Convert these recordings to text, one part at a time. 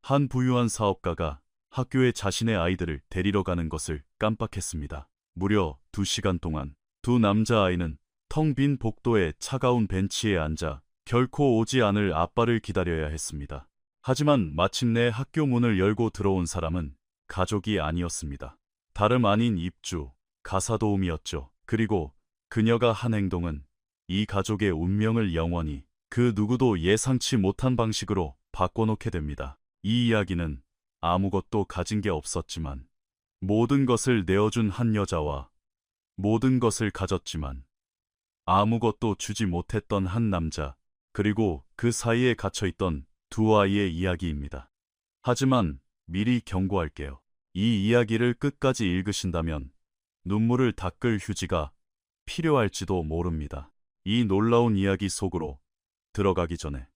한 부유한 사업가가 학교에 자신의 아이들을 데리러 가는 것을 깜빡했습니다. 무려 2시간 동안 두 남자아이는 텅 빈 복도의 차가운 벤치에 앉아 결코 오지 않을 아빠를 기다려야 했습니다. 하지만 마침내 학교 문을 열고 들어온 사람은 가족이 아니었습니다. 다름 아닌 입주, 가사도우미였죠. 그리고 그녀가 한 행동은 이 가족의 운명을 영원히 그 누구도 예상치 못한 방식으로 바꿔놓게 됩니다. 이 이야기는 아무것도 가진 게 없었지만 모든 것을 내어준 한 여자와 모든 것을 가졌지만 아무것도 주지 못했던 한 남자, 그리고 그 사이에 갇혀있던 두 아이의 이야기입니다. 하지만 미리 경고할게요. 이 이야기를 끝까지 읽으신다면 눈물을 닦을 휴지가 필요할지도 모릅니다. 이 놀라운 이야기 속으로 들어가기 전에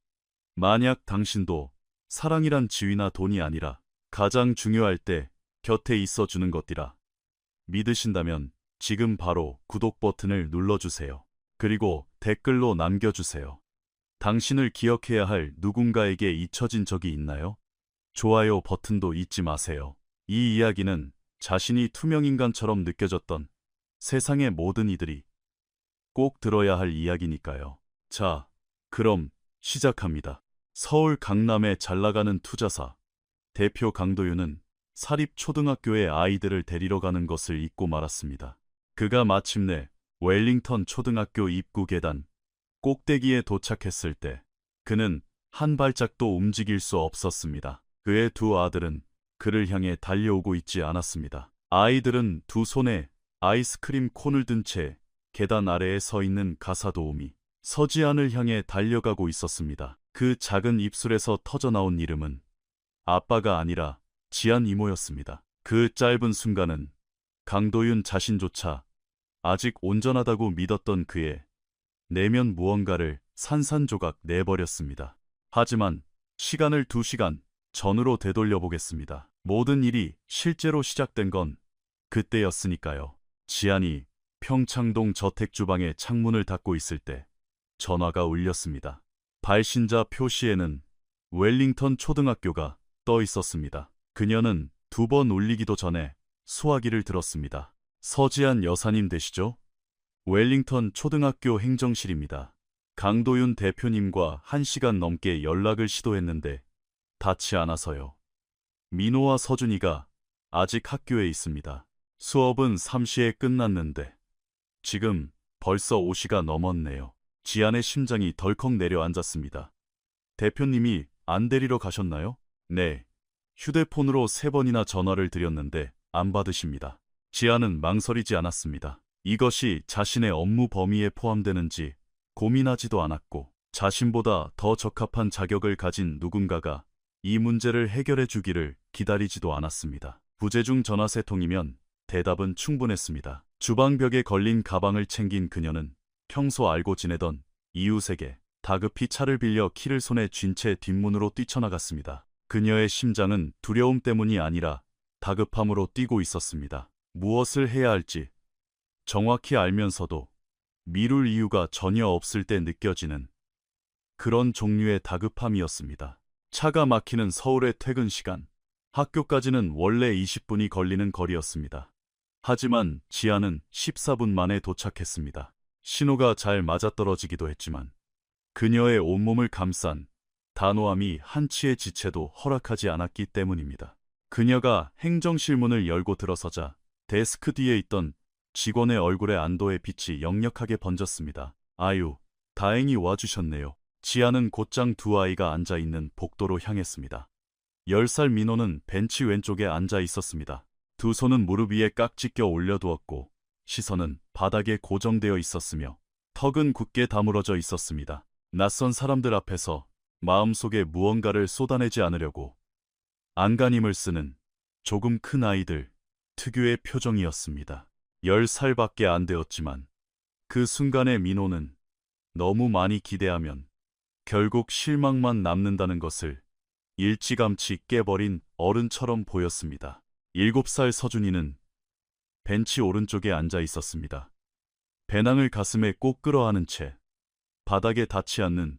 만약 당신도 사랑이란 지위나 돈이 아니라 가장 중요할 때 곁에 있어주는 것이라 믿으신다면 지금 바로 구독 버튼을 눌러주세요. 그리고 댓글로 남겨주세요. 당신을 기억해야 할 누군가에게 잊혀진 적이 있나요? 좋아요 버튼도 잊지 마세요. 이 이야기는 자신이 투명인간처럼 느껴졌던 세상의 모든 이들이 꼭 들어야 할 이야기니까요. 자, 그럼 시작합니다. 서울 강남의 잘나가는 투자사 대표 강도윤은 사립초등학교에 아이들을 데리러 가는 것을 잊고 말았습니다. 그가 마침내 웰링턴 초등학교 입구 계단 꼭대기에 도착했을 때 그는 한 발짝도 움직일 수 없었습니다. 그의 두 아들은 그를 향해 달려오고 있지 않았습니다. 아이들은 두 손에 아이스크림 콘을 든 채 계단 아래에 서 있는 가사도우미 서지안을 향해 달려가고 있었습니다. 그 작은 입술에서 터져나온 이름은 아빠가 아니라 지안 이모였습니다. 그 짧은 순간은 강도윤 자신조차 아직 온전하다고 믿었던 그의 내면 무언가를 산산조각 내버렸습니다. 하지만 시간을 2시간 전으로 되돌려 보겠습니다. 모든 일이 실제로 시작된 건 그때였으니까요. 지안이 평창동 저택주방의 창문을 닫고 있을 때 전화가 울렸습니다. 발신자 표시에는 웰링턴 초등학교가 떠 있었습니다. 그녀는 2번 울리기도 전에 수화기를 들었습니다. 서지안 여사님 되시죠? 웰링턴 초등학교 행정실입니다. 강도윤 대표님과 1시간 넘게 연락을 시도했는데 닿지 않아서요. 민호와 서준이가 아직 학교에 있습니다. 수업은 3시에 끝났는데 지금 벌써 5시가 넘었네요. 지안의 심장이 덜컥 내려앉았습니다. 대표님이 안 데리러 가셨나요? 네. 휴대폰으로 3번이나 전화를 드렸는데 안 받으십니다. 지안은 망설이지 않았습니다. 이것이 자신의 업무 범위에 포함되는지 고민하지도 않았고 자신보다 더 적합한 자격을 가진 누군가가 이 문제를 해결해 주기를 기다리지도 않았습니다. 부재중 전화 세 통이면 대답은 충분했습니다. 주방벽에 걸린 가방을 챙긴 그녀는 평소 알고 지내던 이웃에게 다급히 차를 빌려 키를 손에 쥔 채 뒷문으로 뛰쳐나갔습니다. 그녀의 심장은 두려움 때문이 아니라 다급함으로 뛰고 있었습니다. 무엇을 해야 할지 정확히 알면서도 미룰 이유가 전혀 없을 때 느껴지는 그런 종류의 다급함이었습니다. 차가 막히는 서울의 퇴근 시간. 학교까지는 원래 20분이 걸리는 거리였습니다. 하지만 지안은 14분 만에 도착했습니다. 신호가 잘 맞아떨어지기도 했지만 그녀의 온몸을 감싼 단호함이 한치의 지체도 허락하지 않았기 때문입니다. 그녀가 행정실 문을 열고 들어서자 데스크 뒤에 있던 직원의 얼굴에 안도의 빛이 역력하게 번졌습니다. 아유, 다행히 와주셨네요. 지안은 곧장 두 아이가 앉아있는 복도로 향했습니다. 10살 민호는 벤치 왼쪽에 앉아 있었습니다. 두 손은 무릎 위에 깍지 껴 올려두었고 시선은 바닥에 고정되어 있었으며 턱은 굳게 다물어져 있었습니다. 낯선 사람들 앞에서 마음속에 무언가를 쏟아내지 않으려고 안간힘을 쓰는 조금 큰 아이들 특유의 표정이었습니다. 10살밖에 안 되었지만 그 순간의 민호는 너무 많이 기대하면 결국 실망만 남는다는 것을 일찌감치 깨버린 어른처럼 보였습니다. 7살 서준이는 벤치 오른쪽에 앉아 있었습니다. 배낭을 가슴에 꼭 끌어안은 채 바닥에 닿지 않는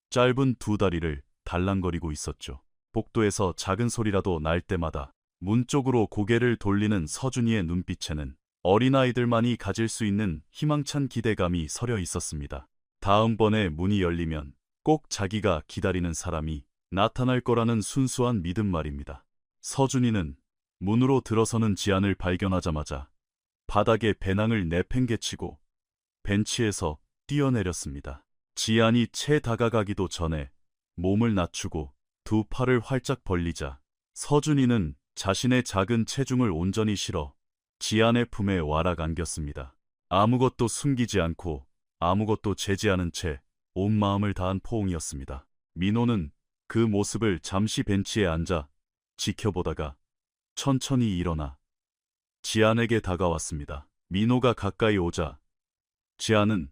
짧은 두 다리를 달랑거리고 있었죠. 복도에서 작은 소리라도 날 때마다 문 쪽으로 고개를 돌리는 서준이의 눈빛에는 어린아이들만이 가질 수 있는 희망찬 기대감이 서려 있었습니다. 다음번에 문이 열리면 꼭 자기가 기다리는 사람이 나타날 거라는 순수한 믿음 말입니다. 서준이는 문으로 들어서는 지안을 발견하자마자 바닥에 배낭을 내팽개치고 벤치에서 뛰어내렸습니다. 지안이 채 다가가기도 전에 몸을 낮추고 두 팔을 활짝 벌리자 서준이는 자신의 작은 체중을 온전히 실어 지안의 품에 와락 안겼습니다. 아무것도 숨기지 않고 아무것도 제지하는 채 온 마음을 다한 포옹이었습니다. 민호는 그 모습을 잠시 벤치에 앉아 지켜보다가 천천히 일어나 지안에게 다가왔습니다. 민호가 가까이 오자 지안은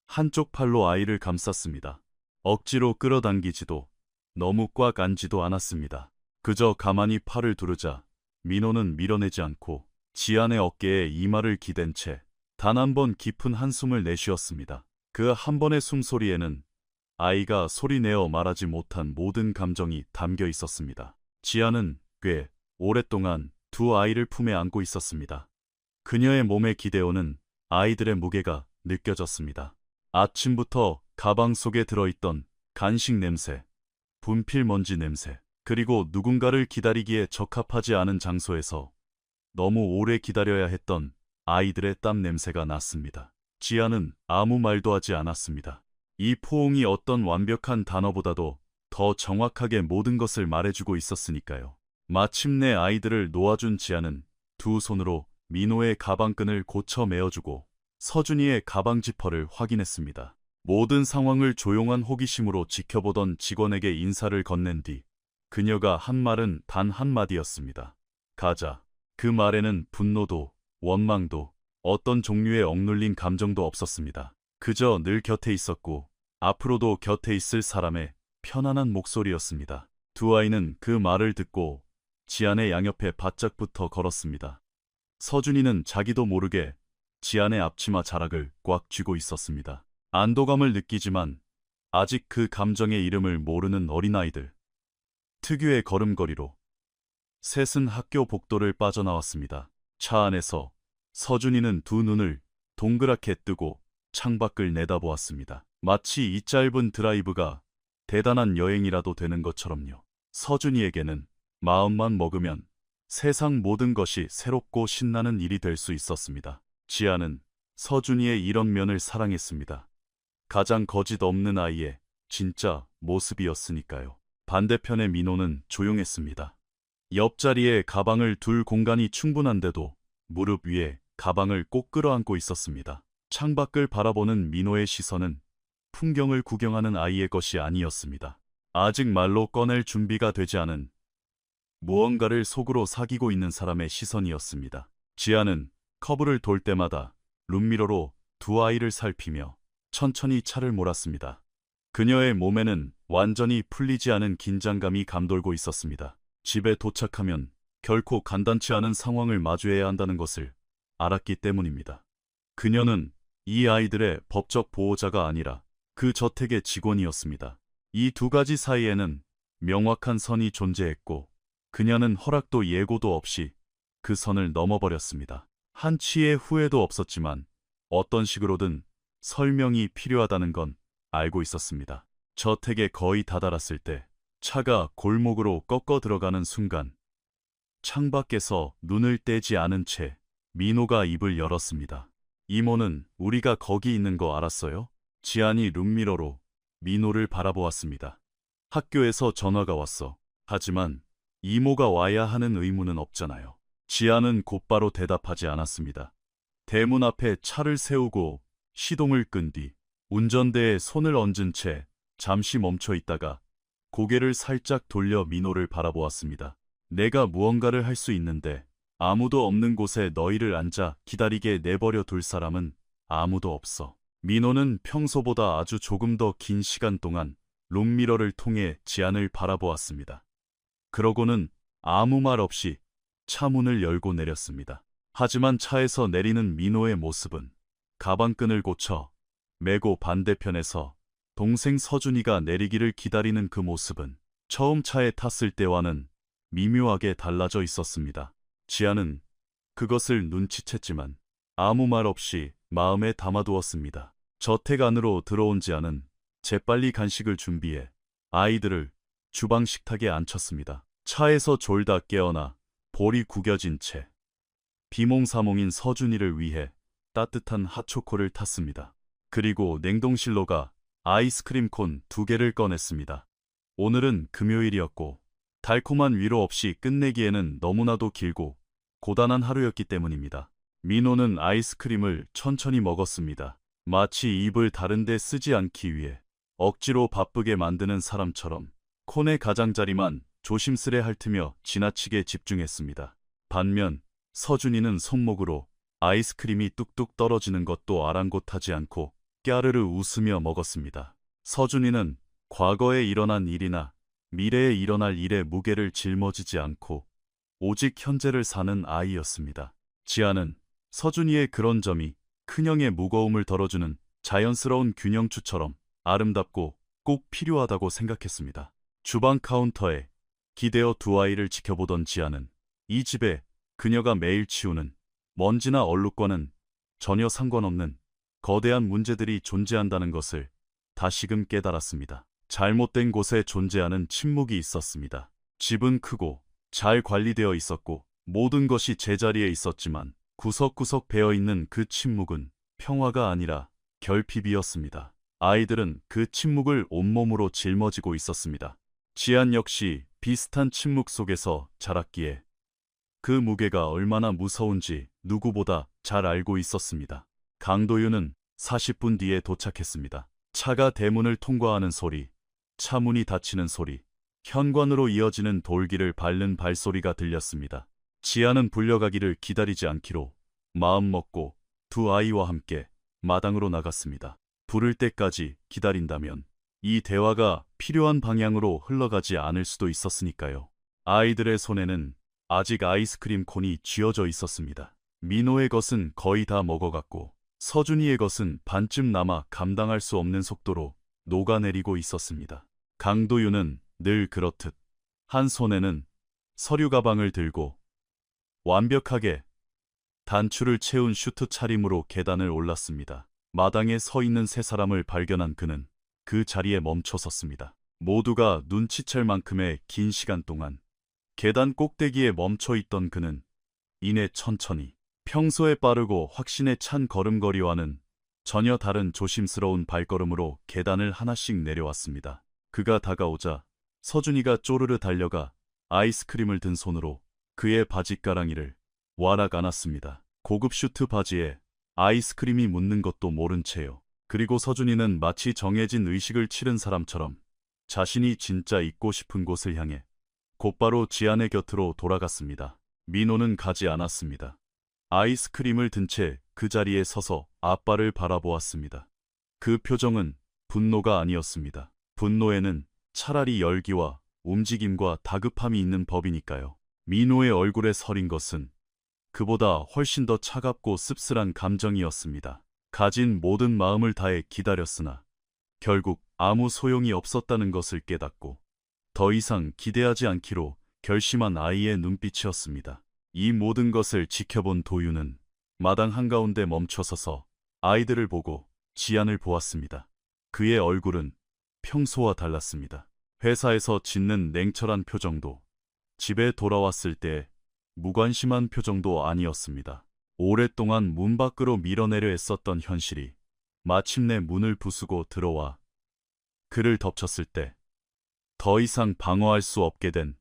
한쪽 팔로 아이를 감쌌습니다. 억지로 끌어당기지도 너무 꽉 안지도 않았습니다. 그저 가만히 팔을 두르자 민호는 밀어내지 않고 지안의 어깨에 이마를 기댄 채 단 한 번 깊은 한숨을 내쉬었습니다. 그 한 번의 숨소리에는 아이가 소리내어 말하지 못한 모든 감정이 담겨 있었습니다. 지안은 꽤 오랫동안 두 아이를 품에 안고 있었습니다. 그녀의 몸에 기대오는 아이들의 무게가 느껴졌습니다. 아침부터 가방 속에 들어있던 간식 냄새, 분필 먼지 냄새, 그리고 누군가를 기다리기에 적합하지 않은 장소에서 너무 오래 기다려야 했던 아이들의 땀 냄새가 났습니다. 지안은 아무 말도 하지 않았습니다. 이 포옹이 어떤 완벽한 단어보다도 더 정확하게 모든 것을 말해주고 있었으니까요. 마침내 아이들을 놓아준 지안은 두 손으로 민호의 가방끈을 고쳐 메어주고 서준이의 가방 지퍼를 확인했습니다. 모든 상황을 조용한 호기심으로 지켜보던 직원에게 인사를 건넨 뒤 그녀가 한 말은 단 한마디였습니다. 가자. 그 말에는 분노도 원망도 어떤 종류의 억눌린 감정도 없었습니다. 그저 늘 곁에 있었고 앞으로도 곁에 있을 사람의 편안한 목소리였습니다. 두 아이는 그 말을 듣고 지안의 양옆에 바짝붙어 걸었습니다. 서준이는 자기도 모르게 지안의 앞치마 자락을 꽉 쥐고 있었습니다. 안도감을 느끼지만 아직 그 감정의 이름을 모르는 어린아이들. 특유의 걸음걸이로 셋은 학교 복도를 빠져나왔습니다. 차 안에서 서준이는 두 눈을 동그랗게 뜨고 창밖을 내다보았습니다. 마치 이 짧은 드라이브가 대단한 여행이라도 되는 것처럼요. 서준이에게는 마음만 먹으면 세상 모든 것이 새롭고 신나는 일이 될 수 있었습니다. 지안은 서준이의 이런 면을 사랑했습니다. 가장 거짓 없는 아이의 진짜 모습이었으니까요. 반대편의 민호는 조용했습니다. 옆자리에 가방을 둘 공간이 충분한데도 무릎 위에 가방을 꼭 끌어안고 있었습니다. 창밖을 바라보는 민호의 시선은 풍경을 구경하는 아이의 것이 아니었습니다. 아직 말로 꺼낼 준비가 되지 않은 무언가를 속으로 사귀고 있는 사람의 시선이었습니다. 지안은 커브를 돌 때마다 룸미러로 두 아이를 살피며 천천히 차를 몰았습니다. 그녀의 몸에는 완전히 풀리지 않은 긴장감이 감돌고 있었습니다. 집에 도착하면 결코 간단치 않은 상황을 마주해야 한다는 것을 알았기 때문입니다. 그녀는 이 아이들의 법적 보호자가 아니라 그 저택의 직원이었습니다. 이 두 가지 사이에는 명확한 선이 존재했고 그녀는 허락도 예고도 없이 그 선을 넘어버렸습니다. 한치의 후회도 없었지만 어떤 식으로든 설명이 필요하다는 건 알고 있었습니다. 저택에 거의 다다랐을 때 차가 골목으로 꺾어 들어가는 순간 창밖에서 눈을 떼지 않은 채 민호가 입을 열었습니다. 이모는 우리가 거기 있는 거 알았어요? 지안이 룸미러로 민호를 바라보았습니다. 학교에서 전화가 왔어. 하지만 이모가 와야 하는 의무는 없잖아요. 지안은 곧바로 대답하지 않았습니다. 대문 앞에 차를 세우고 시동을 끈 뒤 운전대에 손을 얹은 채 잠시 멈춰 있다가 고개를 살짝 돌려 민호를 바라보았습니다. 내가 무언가를 할 수 있는데 아무도 없는 곳에 너희를 앉아 기다리게 내버려 둘 사람은 아무도 없어. 민호는 평소보다 아주 조금 더 긴 시간 동안 룸미러를 통해 지안을 바라보았습니다. 그러고는 아무 말 없이 차 문을 열고 내렸습니다. 하지만 차에서 내리는 민호의 모습은 가방끈을 고쳐 메고 반대편에서 동생 서준이가 내리기를 기다리는 그 모습은 처음 차에 탔을 때와는 미묘하게 달라져 있었습니다. 지아는 그것을 눈치챘지만 아무 말 없이 마음에 담아두었습니다. 저택 안으로 들어온 지아는 재빨리 간식을 준비해 아이들을 주방 식탁에 앉혔습니다. 차에서 졸다 깨어나 볼이 구겨진 채 비몽사몽인 서준이를 위해 따뜻한 핫초코를 탔습니다. 그리고 냉동실로 가 아이스크림 콘 2개를 꺼냈습니다. 오늘은 금요일이었고 달콤한 위로 없이 끝내기에는 너무나도 길고 고단한 하루였기 때문입니다. 민호는 아이스크림을 천천히 먹었습니다. 마치 입을 다른 데 쓰지 않기 위해 억지로 바쁘게 만드는 사람처럼 콘의 가장자리만 조심스레 핥으며 지나치게 집중했습니다. 반면 서준이는 손목으로 아이스크림이 뚝뚝 떨어지는 것도 아랑곳하지 않고 깨르르 웃으며 먹었습니다. 서준이는 과거에 일어난 일이나 미래에 일어날 일의 무게를 짊어지지 않고 오직 현재를 사는 아이였습니다. 지아는 서준이의 그런 점이 큰형의 무거움을 덜어주는 자연스러운 균형추처럼 아름답고 꼭 필요하다고 생각했습니다. 주방 카운터에 기대어 두 아이를 지켜보던 지아는 이 집에 그녀가 매일 치우는 먼지나 얼룩과는 전혀 상관없는 거대한 문제들이 존재한다는 것을 다시금 깨달았습니다. 잘못된 곳에 존재하는 침묵이 있었습니다. 집은 크고 잘 관리되어 있었고 모든 것이 제자리에 있었지만 구석구석 배어있는 그 침묵은 평화가 아니라 결핍이었습니다. 아이들은 그 침묵을 온몸으로 짊어지고 있었습니다. 지안 역시 비슷한 침묵 속에서 자랐기에 그 무게가 얼마나 무서운지 누구보다 잘 알고 있었습니다. 강도윤은 40분 뒤에 도착했습니다. 차가 대문을 통과하는 소리, 차 문이 닫히는 소리, 현관으로 이어지는 돌길을 밟는 발소리가 들렸습니다. 지아는 불려가기를 기다리지 않기로 마음먹고 두 아이와 함께 마당으로 나갔습니다. 부를 때까지 기다린다면 이 대화가 필요한 방향으로 흘러가지 않을 수도 있었으니까요. 아이들의 손에는 아직 아이스크림 콘이 쥐어져 있었습니다. 민호의 것은 거의 다 먹어갔고 서준이의 것은 반쯤 남아 감당할 수 없는 속도로 녹아내리고 있었습니다. 강도윤은 늘 그렇듯 한 손에는 서류 가방을 들고 완벽하게 단추를 채운 슈트 차림으로 계단을 올랐습니다. 마당에 서 있는 세 사람을 발견한 그는 그 자리에 멈춰 섰습니다. 모두가 눈치챌 만큼의 긴 시간 동안 계단 꼭대기에 멈춰 있던 그는 이내 천천히 평소에 빠르고 확신에 찬 걸음걸이와는 전혀 다른 조심스러운 발걸음으로 계단을 하나씩 내려왔습니다. 그가 다가오자 서준이가 쪼르르 달려가 아이스크림을 든 손으로 그의 바지가랑이를 와락 안았습니다. 고급 슈트 바지에 아이스크림이 묻는 것도 모른 채요. 그리고 서준이는 마치 정해진 의식을 치른 사람처럼 자신이 진짜 있고 싶은 곳을 향해 곧바로 지안의 곁으로 돌아갔습니다. 민호는 가지 않았습니다. 아이스크림을 든 채 그 자리에 서서 아빠를 바라보았습니다. 그 표정은 분노가 아니었습니다. 분노에는 차라리 열기와 움직임과 다급함이 있는 법이니까요. 민호의 얼굴에 서린 것은 그보다 훨씬 더 차갑고 씁쓸한 감정이었습니다. 가진 모든 마음을 다해 기다렸으나 결국 아무 소용이 없었다는 것을 깨닫고 더 이상 기대하지 않기로 결심한 아이의 눈빛이었습니다. 이 모든 것을 지켜본 도윤은 마당 한가운데 멈춰서서 아이들을 보고 지안을 보았습니다. 그의 얼굴은 평소와 달랐습니다. 회사에서 짓는 냉철한 표정도 집에 돌아왔을 때 무관심한 표정도 아니었습니다. 오랫동안 문 밖으로 밀어내려 애썼던 현실이 마침내 문을 부수고 들어와 그를 덮쳤을 때 더 이상 방어할 수 없게 된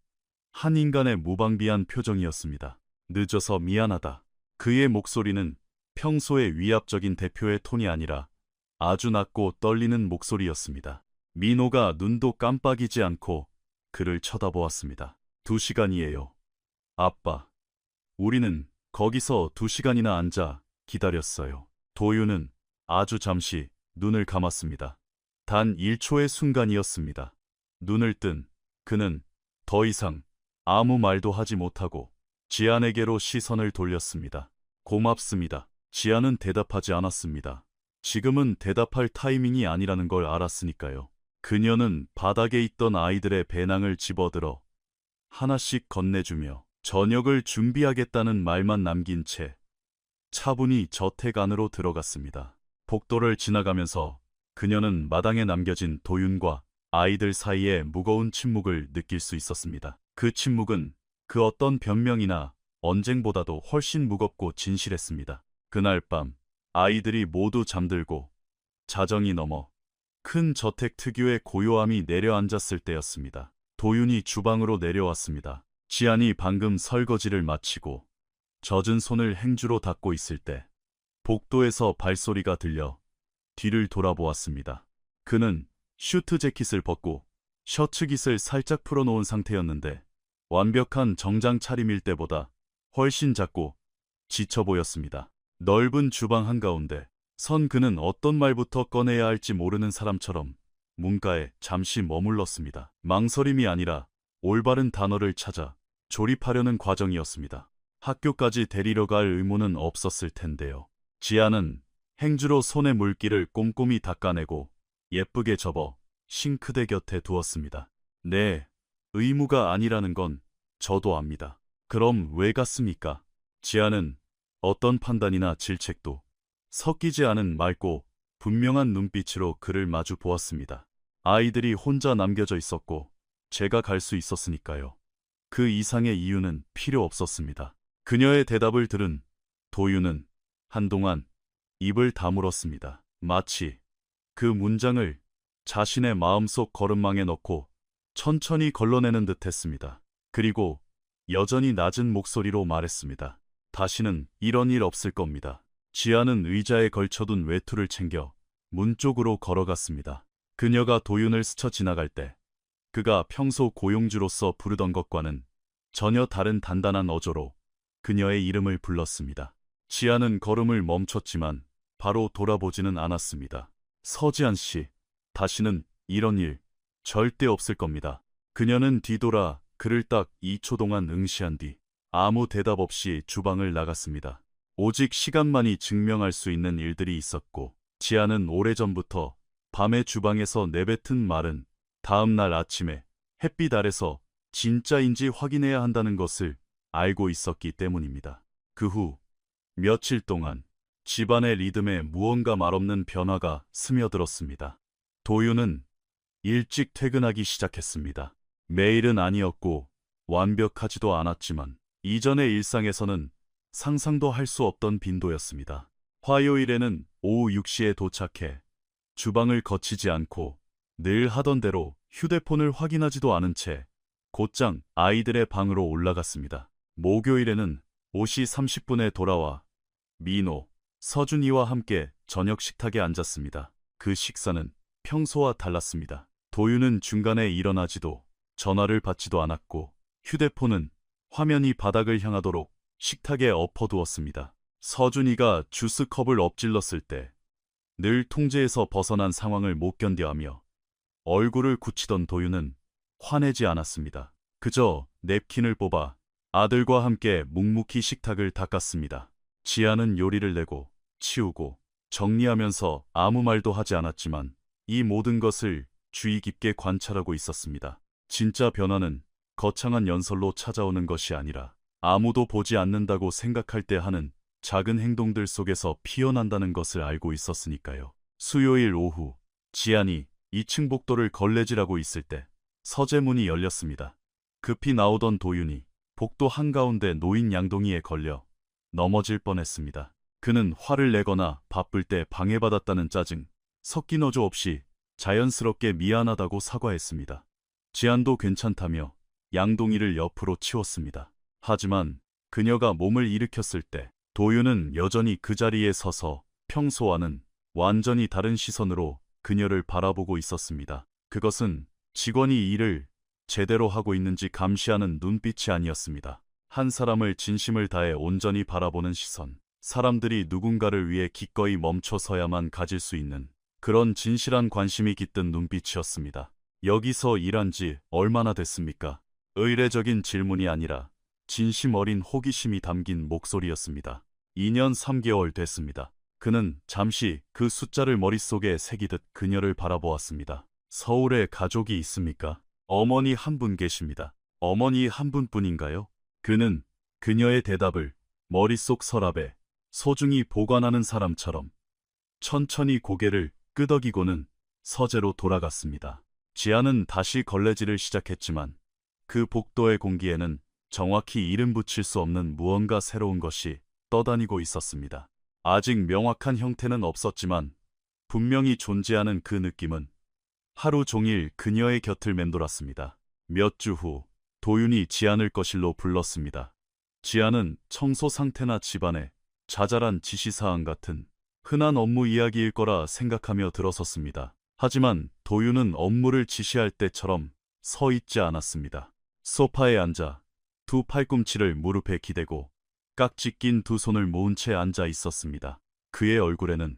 한 인간의 무방비한 표정이었습니다. 늦어서 미안하다. 그의 목소리는 평소의 위압적인 대표의 톤이 아니라 아주 낮고 떨리는 목소리였습니다. 민호가 눈도 깜빡이지 않고 그를 쳐다보았습니다. 2시간이에요. 아빠. 우리는 거기서 2시간이나 앉아 기다렸어요. 도윤은 아주 잠시 눈을 감았습니다. 단 1초의 순간이었습니다. 눈을 뜬 그는 더 이상 아무 말도 하지 못하고 지안에게로 시선을 돌렸습니다. 고맙습니다. 지안은 대답하지 않았습니다. 지금은 대답할 타이밍이 아니라는 걸 알았으니까요. 그녀는 바닥에 있던 아이들의 배낭을 집어들어 하나씩 건네주며 저녁을 준비하겠다는 말만 남긴 채 차분히 저택 안으로 들어갔습니다. 복도를 지나가면서 그녀는 마당에 남겨진 도윤과 아이들 사이의 무거운 침묵을 느낄 수 있었습니다. 그 침묵은 그 어떤 변명이나 언쟁보다도 훨씬 무겁고 진실했습니다. 그날 밤 아이들이 모두 잠들고 자정이 넘어 큰 저택 특유의 고요함이 내려앉았을 때였습니다. 도윤이 주방으로 내려왔습니다. 지안이 방금 설거지를 마치고 젖은 손을 행주로 닦고 있을 때 복도에서 발소리가 들려 뒤를 돌아보았습니다. 그는 슈트 재킷을 벗고 셔츠 깃을 살짝 풀어놓은 상태였는데 완벽한 정장 차림일 때보다 훨씬 작고 지쳐 보였습니다. 넓은 주방 한가운데 선 그는 어떤 말부터 꺼내야 할지 모르는 사람처럼 문가에 잠시 머물렀습니다. 망설임이 아니라 올바른 단어를 찾아 조립하려는 과정이었습니다. 학교까지 데리러 갈 의무는 없었을 텐데요. 지아는 행주로 손의 물기를 꼼꼼히 닦아내고 예쁘게 접어 싱크대 곁에 두었습니다. 네, 의무가 아니라는 건 저도 압니다. 그럼 왜 갔습니까? 지아는 어떤 판단이나 질책도 섞이지 않은 맑고 분명한 눈빛으로 그를 마주 보았습니다. 아이들이 혼자 남겨져 있었고 제가 갈 수 있었으니까요. 그 이상의 이유는 필요 없었습니다. 그녀의 대답을 들은 도윤은 한동안 입을 다물었습니다. 마치 그 문장을 자신의 마음속 걸음망에 넣고 천천히 걸러내는 듯 했습니다. 그리고 여전히 낮은 목소리로 말했습니다. 다시는 이런 일 없을 겁니다. 지아는 의자에 걸쳐둔 외투를 챙겨 문 쪽으로 걸어갔습니다. 그녀가 도윤을 스쳐 지나갈 때 그가 평소 고용주로서 부르던 것과는 전혀 다른 단단한 어조로 그녀의 이름을 불렀습니다. 지아는 걸음을 멈췄지만 바로 돌아보지는 않았습니다. 서지안 씨, 다시는 이런 일 절대 없을 겁니다. 그녀는 뒤돌아 그를 딱 2초 동안 응시한 뒤 아무 대답 없이 주방을 나갔습니다. 오직 시간만이 증명할 수 있는 일들이 있었고 지아는 오래전부터 밤에 주방에서 내뱉은 말은 다음 날 아침에 햇빛 아래서 진짜인지 확인해야 한다는 것을 알고 있었기 때문입니다. 그 후 며칠 동안 집안의 리듬에 무언가 말없는 변화가 스며들었습니다. 도윤은 일찍 퇴근하기 시작했습니다. 매일은 아니었고 완벽하지도 않았지만 이전의 일상에서는 상상도 할 수 없던 빈도였습니다. 화요일에는 오후 6시에 도착해 주방을 거치지 않고 늘 하던 대로 휴대폰을 확인하지도 않은 채 곧장 아이들의 방으로 올라갔습니다. 목요일에는 5시 30분에 돌아와 민호, 서준이와 함께 저녁 식탁에 앉았습니다. 그 식사는 평소와 달랐습니다. 도윤은 중간에 일어나지도 전화를 받지도 않았고 휴대폰은 화면이 바닥을 향하도록 식탁에 엎어두었습니다. 서준이가 주스컵을 엎질렀을 때 늘 통제에서 벗어난 상황을 못 견뎌하며 얼굴을 굳히던 도윤은 화내지 않았습니다. 그저 냅킨을 뽑아 아들과 함께 묵묵히 식탁을 닦았습니다. 지아는 요리를 내고 치우고 정리하면서 아무 말도 하지 않았지만 이 모든 것을 주의 깊게 관찰하고 있었습니다. 진짜 변화는 거창한 연설로 찾아오는 것이 아니라 아무도 보지 않는다고 생각할 때 하는 작은 행동들 속에서 피어난다는 것을 알고 있었으니까요. 수요일 오후 지안이 2층 복도를 걸레질하고 있을 때 서재문이 열렸습니다. 급히 나오던 도윤이 복도 한가운데 놓인 양동이에 걸려 넘어질 뻔했습니다. 그는 화를 내거나 바쁠 때 방해받았다는 짜증 섞인 어조 없이 자연스럽게 미안하다고 사과했습니다. 지안도 괜찮다며 양동이를 옆으로 치웠습니다. 하지만 그녀가 몸을 일으켰을 때 도윤은 여전히 그 자리에 서서 평소와는 완전히 다른 시선으로 그녀를 바라보고 있었습니다. 그것은 직원이 일을 제대로 하고 있는지 감시하는 눈빛이 아니었습니다. 한 사람을 진심을 다해 온전히 바라보는 시선. 사람들이 누군가를 위해 기꺼이 멈춰서야만 가질 수 있는 그런 진실한 관심이 깃든 눈빛이었습니다. 여기서 일한 지 얼마나 됐습니까? 의례적인 질문이 아니라 진심 어린 호기심이 담긴 목소리였습니다. 2년 3개월 됐습니다. 그는 잠시 그 숫자를 머릿속에 새기듯 그녀를 바라보았습니다. 서울에 가족이 있습니까? 어머니 한 분 계십니다. 어머니 한 분뿐인가요? 그는 그녀의 대답을 머릿속 서랍에 소중히 보관하는 사람처럼 천천히 고개를 끄덕이고는 서재로 돌아갔습니다. 지아는 다시 걸레질을 시작했지만 그 복도의 공기에는 정확히 이름 붙일 수 없는 무언가 새로운 것이 떠다니고 있었습니다. 아직 명확한 형태는 없었지만 분명히 존재하는 그 느낌은 하루 종일 그녀의 곁을 맴돌았습니다. 몇 주 후 도윤이 지안을 거실로 불렀습니다. 지안은 청소 상태나 집안의 자잘한 지시사항 같은 흔한 업무 이야기일 거라 생각하며 들어섰습니다. 하지만 도윤은 업무를 지시할 때처럼 서 있지 않았습니다. 소파에 앉아 두 팔꿈치를 무릎에 기대고 깍지 낀 두 손을 모은 채 앉아 있었습니다. 그의 얼굴에는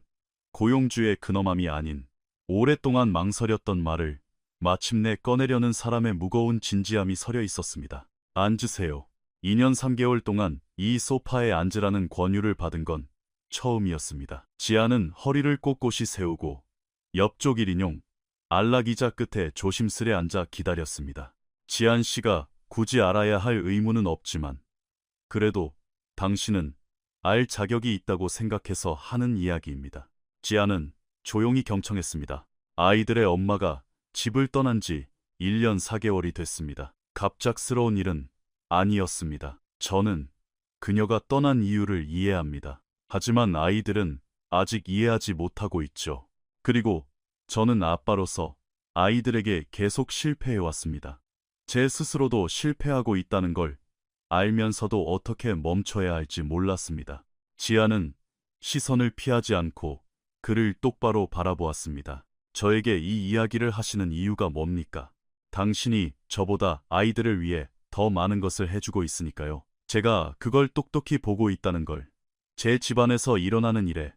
고용주의 근엄함이 아닌 오랫동안 망설였던 말을 마침내 꺼내려는 사람의 무거운 진지함이 서려 있었습니다. 앉으세요. 2년 3개월 동안 이 소파에 앉으라는 권유를 받은 건 처음이었습니다. 지아는 허리를 꼿꼿이 세우고 옆쪽 1인용 안락의자 끝에 조심스레 앉아 기다렸습니다. 지안 씨가 굳이 알아야 할 의무는 없지만 그래도 당신은 알 자격이 있다고 생각해서 하는 이야기입니다. 지아는 조용히 경청했습니다. 아이들의 엄마가 집을 떠난 지 1년 4개월이 됐습니다. 갑작스러운 일은 아니었습니다. 저는 그녀가 떠난 이유를 이해합니다. 하지만 아이들은 아직 이해하지 못하고 있죠. 그리고 저는 아빠로서 아이들에게 계속 실패해왔습니다. 제 스스로도 실패하고 있다는 걸 알면서도 어떻게 멈춰야 할지 몰랐습니다. 지아는 시선을 피하지 않고 그를 똑바로 바라보았습니다. 저에게 이 이야기를 하시는 이유가 뭡니까? 당신이 저보다 아이들을 위해 더 많은 것을 해주고 있으니까요. 제가 그걸 똑똑히 보고 있다는 걸, 제 집안에서 일어나는 일에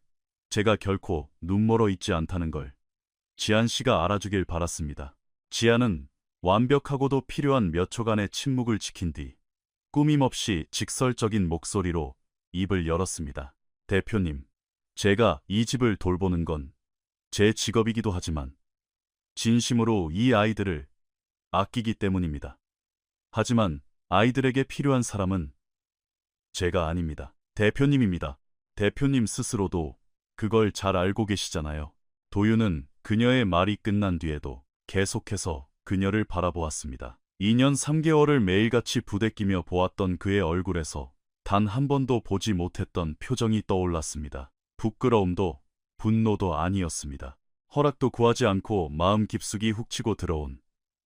제가 결코 눈멀어 있지 않다는 걸 지안 씨가 알아주길 바랐습니다. 지안은 완벽하고도 필요한 몇 초간의 침묵을 지킨 뒤 꾸밈없이 직설적인 목소리로 입을 열었습니다. 대표님, 제가 이 집을 돌보는 건 제 직업이기도 하지만 진심으로 이 아이들을 아끼기 때문입니다. 하지만 아이들에게 필요한 사람은 제가 아닙니다. 대표님입니다. 대표님 스스로도 그걸 잘 알고 계시잖아요. 도윤은 그녀의 말이 끝난 뒤에도 계속해서 그녀를 바라보았습니다. 2년 3개월을 매일같이 부대끼며 보았던 그의 얼굴에서 단 한 번도 보지 못했던 표정이 떠올랐습니다. 부끄러움도 분노도 아니었습니다. 허락도 구하지 않고 마음 깊숙이 훅 치고 들어온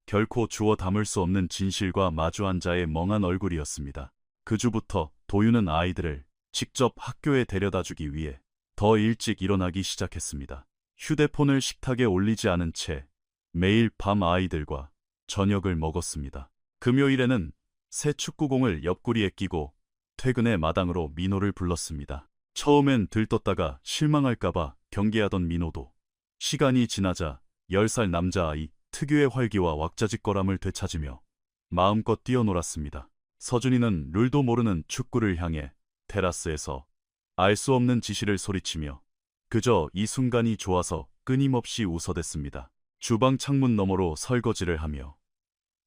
결코 주워 담을 수 없는 진실과 마주한 자의 멍한 얼굴이었습니다. 그 주부터 도윤은 아이들을 직접 학교에 데려다주기 위해 더 일찍 일어나기 시작했습니다. 휴대폰을 식탁에 올리지 않은 채 매일 밤 아이들과 저녁을 먹었습니다. 금요일에는 새 축구공을 옆구리에 끼고 퇴근에 마당으로 민호를 불렀습니다. 처음엔 들떴다가 실망할까봐 경계하던 민호도 시간이 지나자 10살 남자아이 특유의 활기와 왁자지껄함을 되찾으며 마음껏 뛰어놀았습니다. 서준이는 룰도 모르는 축구를 향해 테라스에서 알 수 없는 지시를 소리치며 그저 이 순간이 좋아서 끊임없이 웃어댔습니다. 주방 창문 너머로 설거지를 하며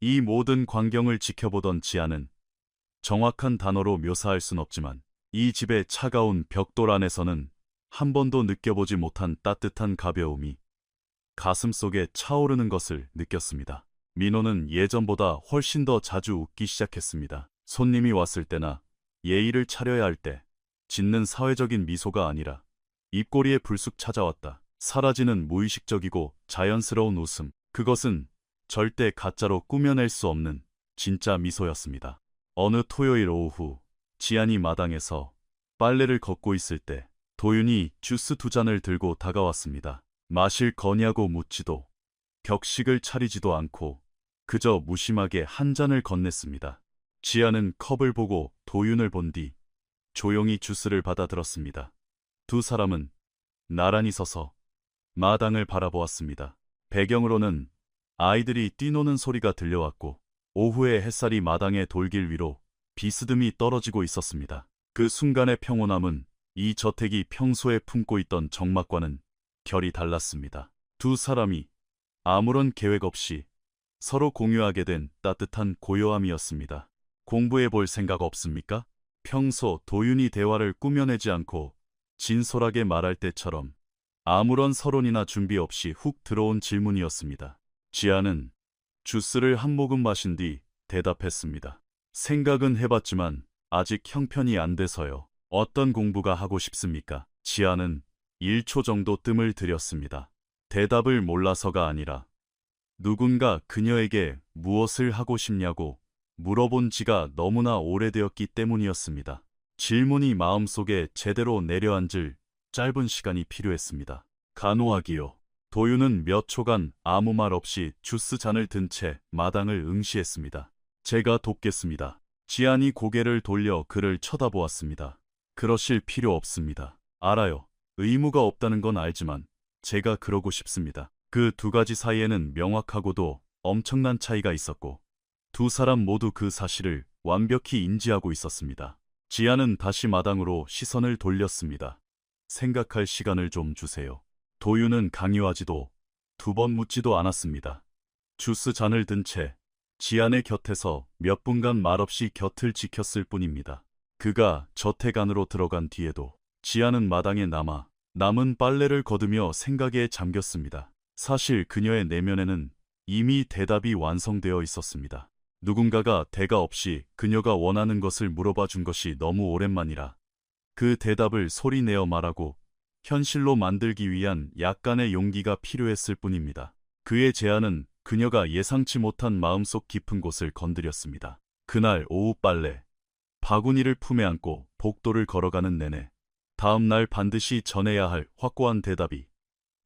이 모든 광경을 지켜보던 지아는 정확한 단어로 묘사할 순 없지만 이 집의 차가운 벽돌 안에서는 한 번도 느껴보지 못한 따뜻한 가벼움이 가슴속에 차오르는 것을 느꼈습니다. 민호는 예전보다 훨씬 더 자주 웃기 시작했습니다. 손님이 왔을 때나 예의를 차려야 할 때 짓는 사회적인 미소가 아니라 입꼬리에 불쑥 찾아왔다. 사라지는 무의식적이고 자연스러운 웃음. 그것은 절대 가짜로 꾸며낼 수 없는 진짜 미소였습니다. 어느 토요일 오후 지안이 마당에서 빨래를 걷고 있을 때 도윤이 주스 2잔을 들고 다가왔습니다. 마실 거냐고 묻지도 격식을 차리지도 않고 그저 무심하게 한 잔을 건넸습니다. 지아는 컵을 보고 도윤을 본 뒤 조용히 주스를 받아들었습니다. 두 사람은 나란히 서서 마당을 바라보았습니다. 배경으로는 아이들이 뛰노는 소리가 들려왔고 오후의 햇살이 마당의 돌길 위로 비스듬히 떨어지고 있었습니다. 그 순간의 평온함은 이 저택이 평소에 품고 있던 적막과는 결이 달랐습니다. 두 사람이 아무런 계획 없이 서로 공유하게 된 따뜻한 고요함이었습니다. 공부해 볼 생각 없습니까? 평소 도윤이 대화를 꾸며내지 않고 진솔하게 말할 때처럼 아무런 서론이나 준비 없이 훅 들어온 질문이었습니다. 지아는 주스를 한 모금 마신 뒤 대답했습니다. 생각은 해봤지만 아직 형편이 안 돼서요. 어떤 공부가 하고 싶습니까? 지아는 1초 정도 뜸을 들였습니다. 대답을 몰라서가 아니라 누군가 그녀에게 무엇을 하고 싶냐고 물어본 지가 너무나 오래되었기 때문이었습니다. 질문이 마음속에 제대로 내려앉을 짧은 시간이 필요했습니다. 간호하기요. 도윤은 몇 초간 아무 말 없이 주스 잔을 든 채 마당을 응시했습니다. 제가 돕겠습니다. 지안이 고개를 돌려 그를 쳐다보았습니다. 그러실 필요 없습니다. 알아요. 의무가 없다는 건 알지만 제가 그러고 싶습니다. 그 두 가지 사이에는 명확하고도 엄청난 차이가 있었고 두 사람 모두 그 사실을 완벽히 인지하고 있었습니다. 지아는 다시 마당으로 시선을 돌렸습니다. 생각할 시간을 좀 주세요. 도윤은 강요하지도 두 번 묻지도 않았습니다. 주스 잔을 든 채 지안의 곁에서 몇 분간 말없이 곁을 지켰을 뿐입니다. 그가 저택 안으로 들어간 뒤에도 지안은 마당에 남은 빨래를 거두며 생각에 잠겼습니다. 사실 그녀의 내면에는 이미 대답이 완성되어 있었습니다. 누군가가 대가 없이 그녀가 원하는 것을 물어봐 준 것이 너무 오랜만이라 그 대답을 소리내어 말하고 현실로 만들기 위한 약간의 용기가 필요했을 뿐입니다. 그의 제안은 그녀가 예상치 못한 마음속 깊은 곳을 건드렸습니다. 그날 오후 빨래 바구니를 품에 안고 복도를 걸어가는 내내 다음 날 반드시 전해야 할 확고한 대답이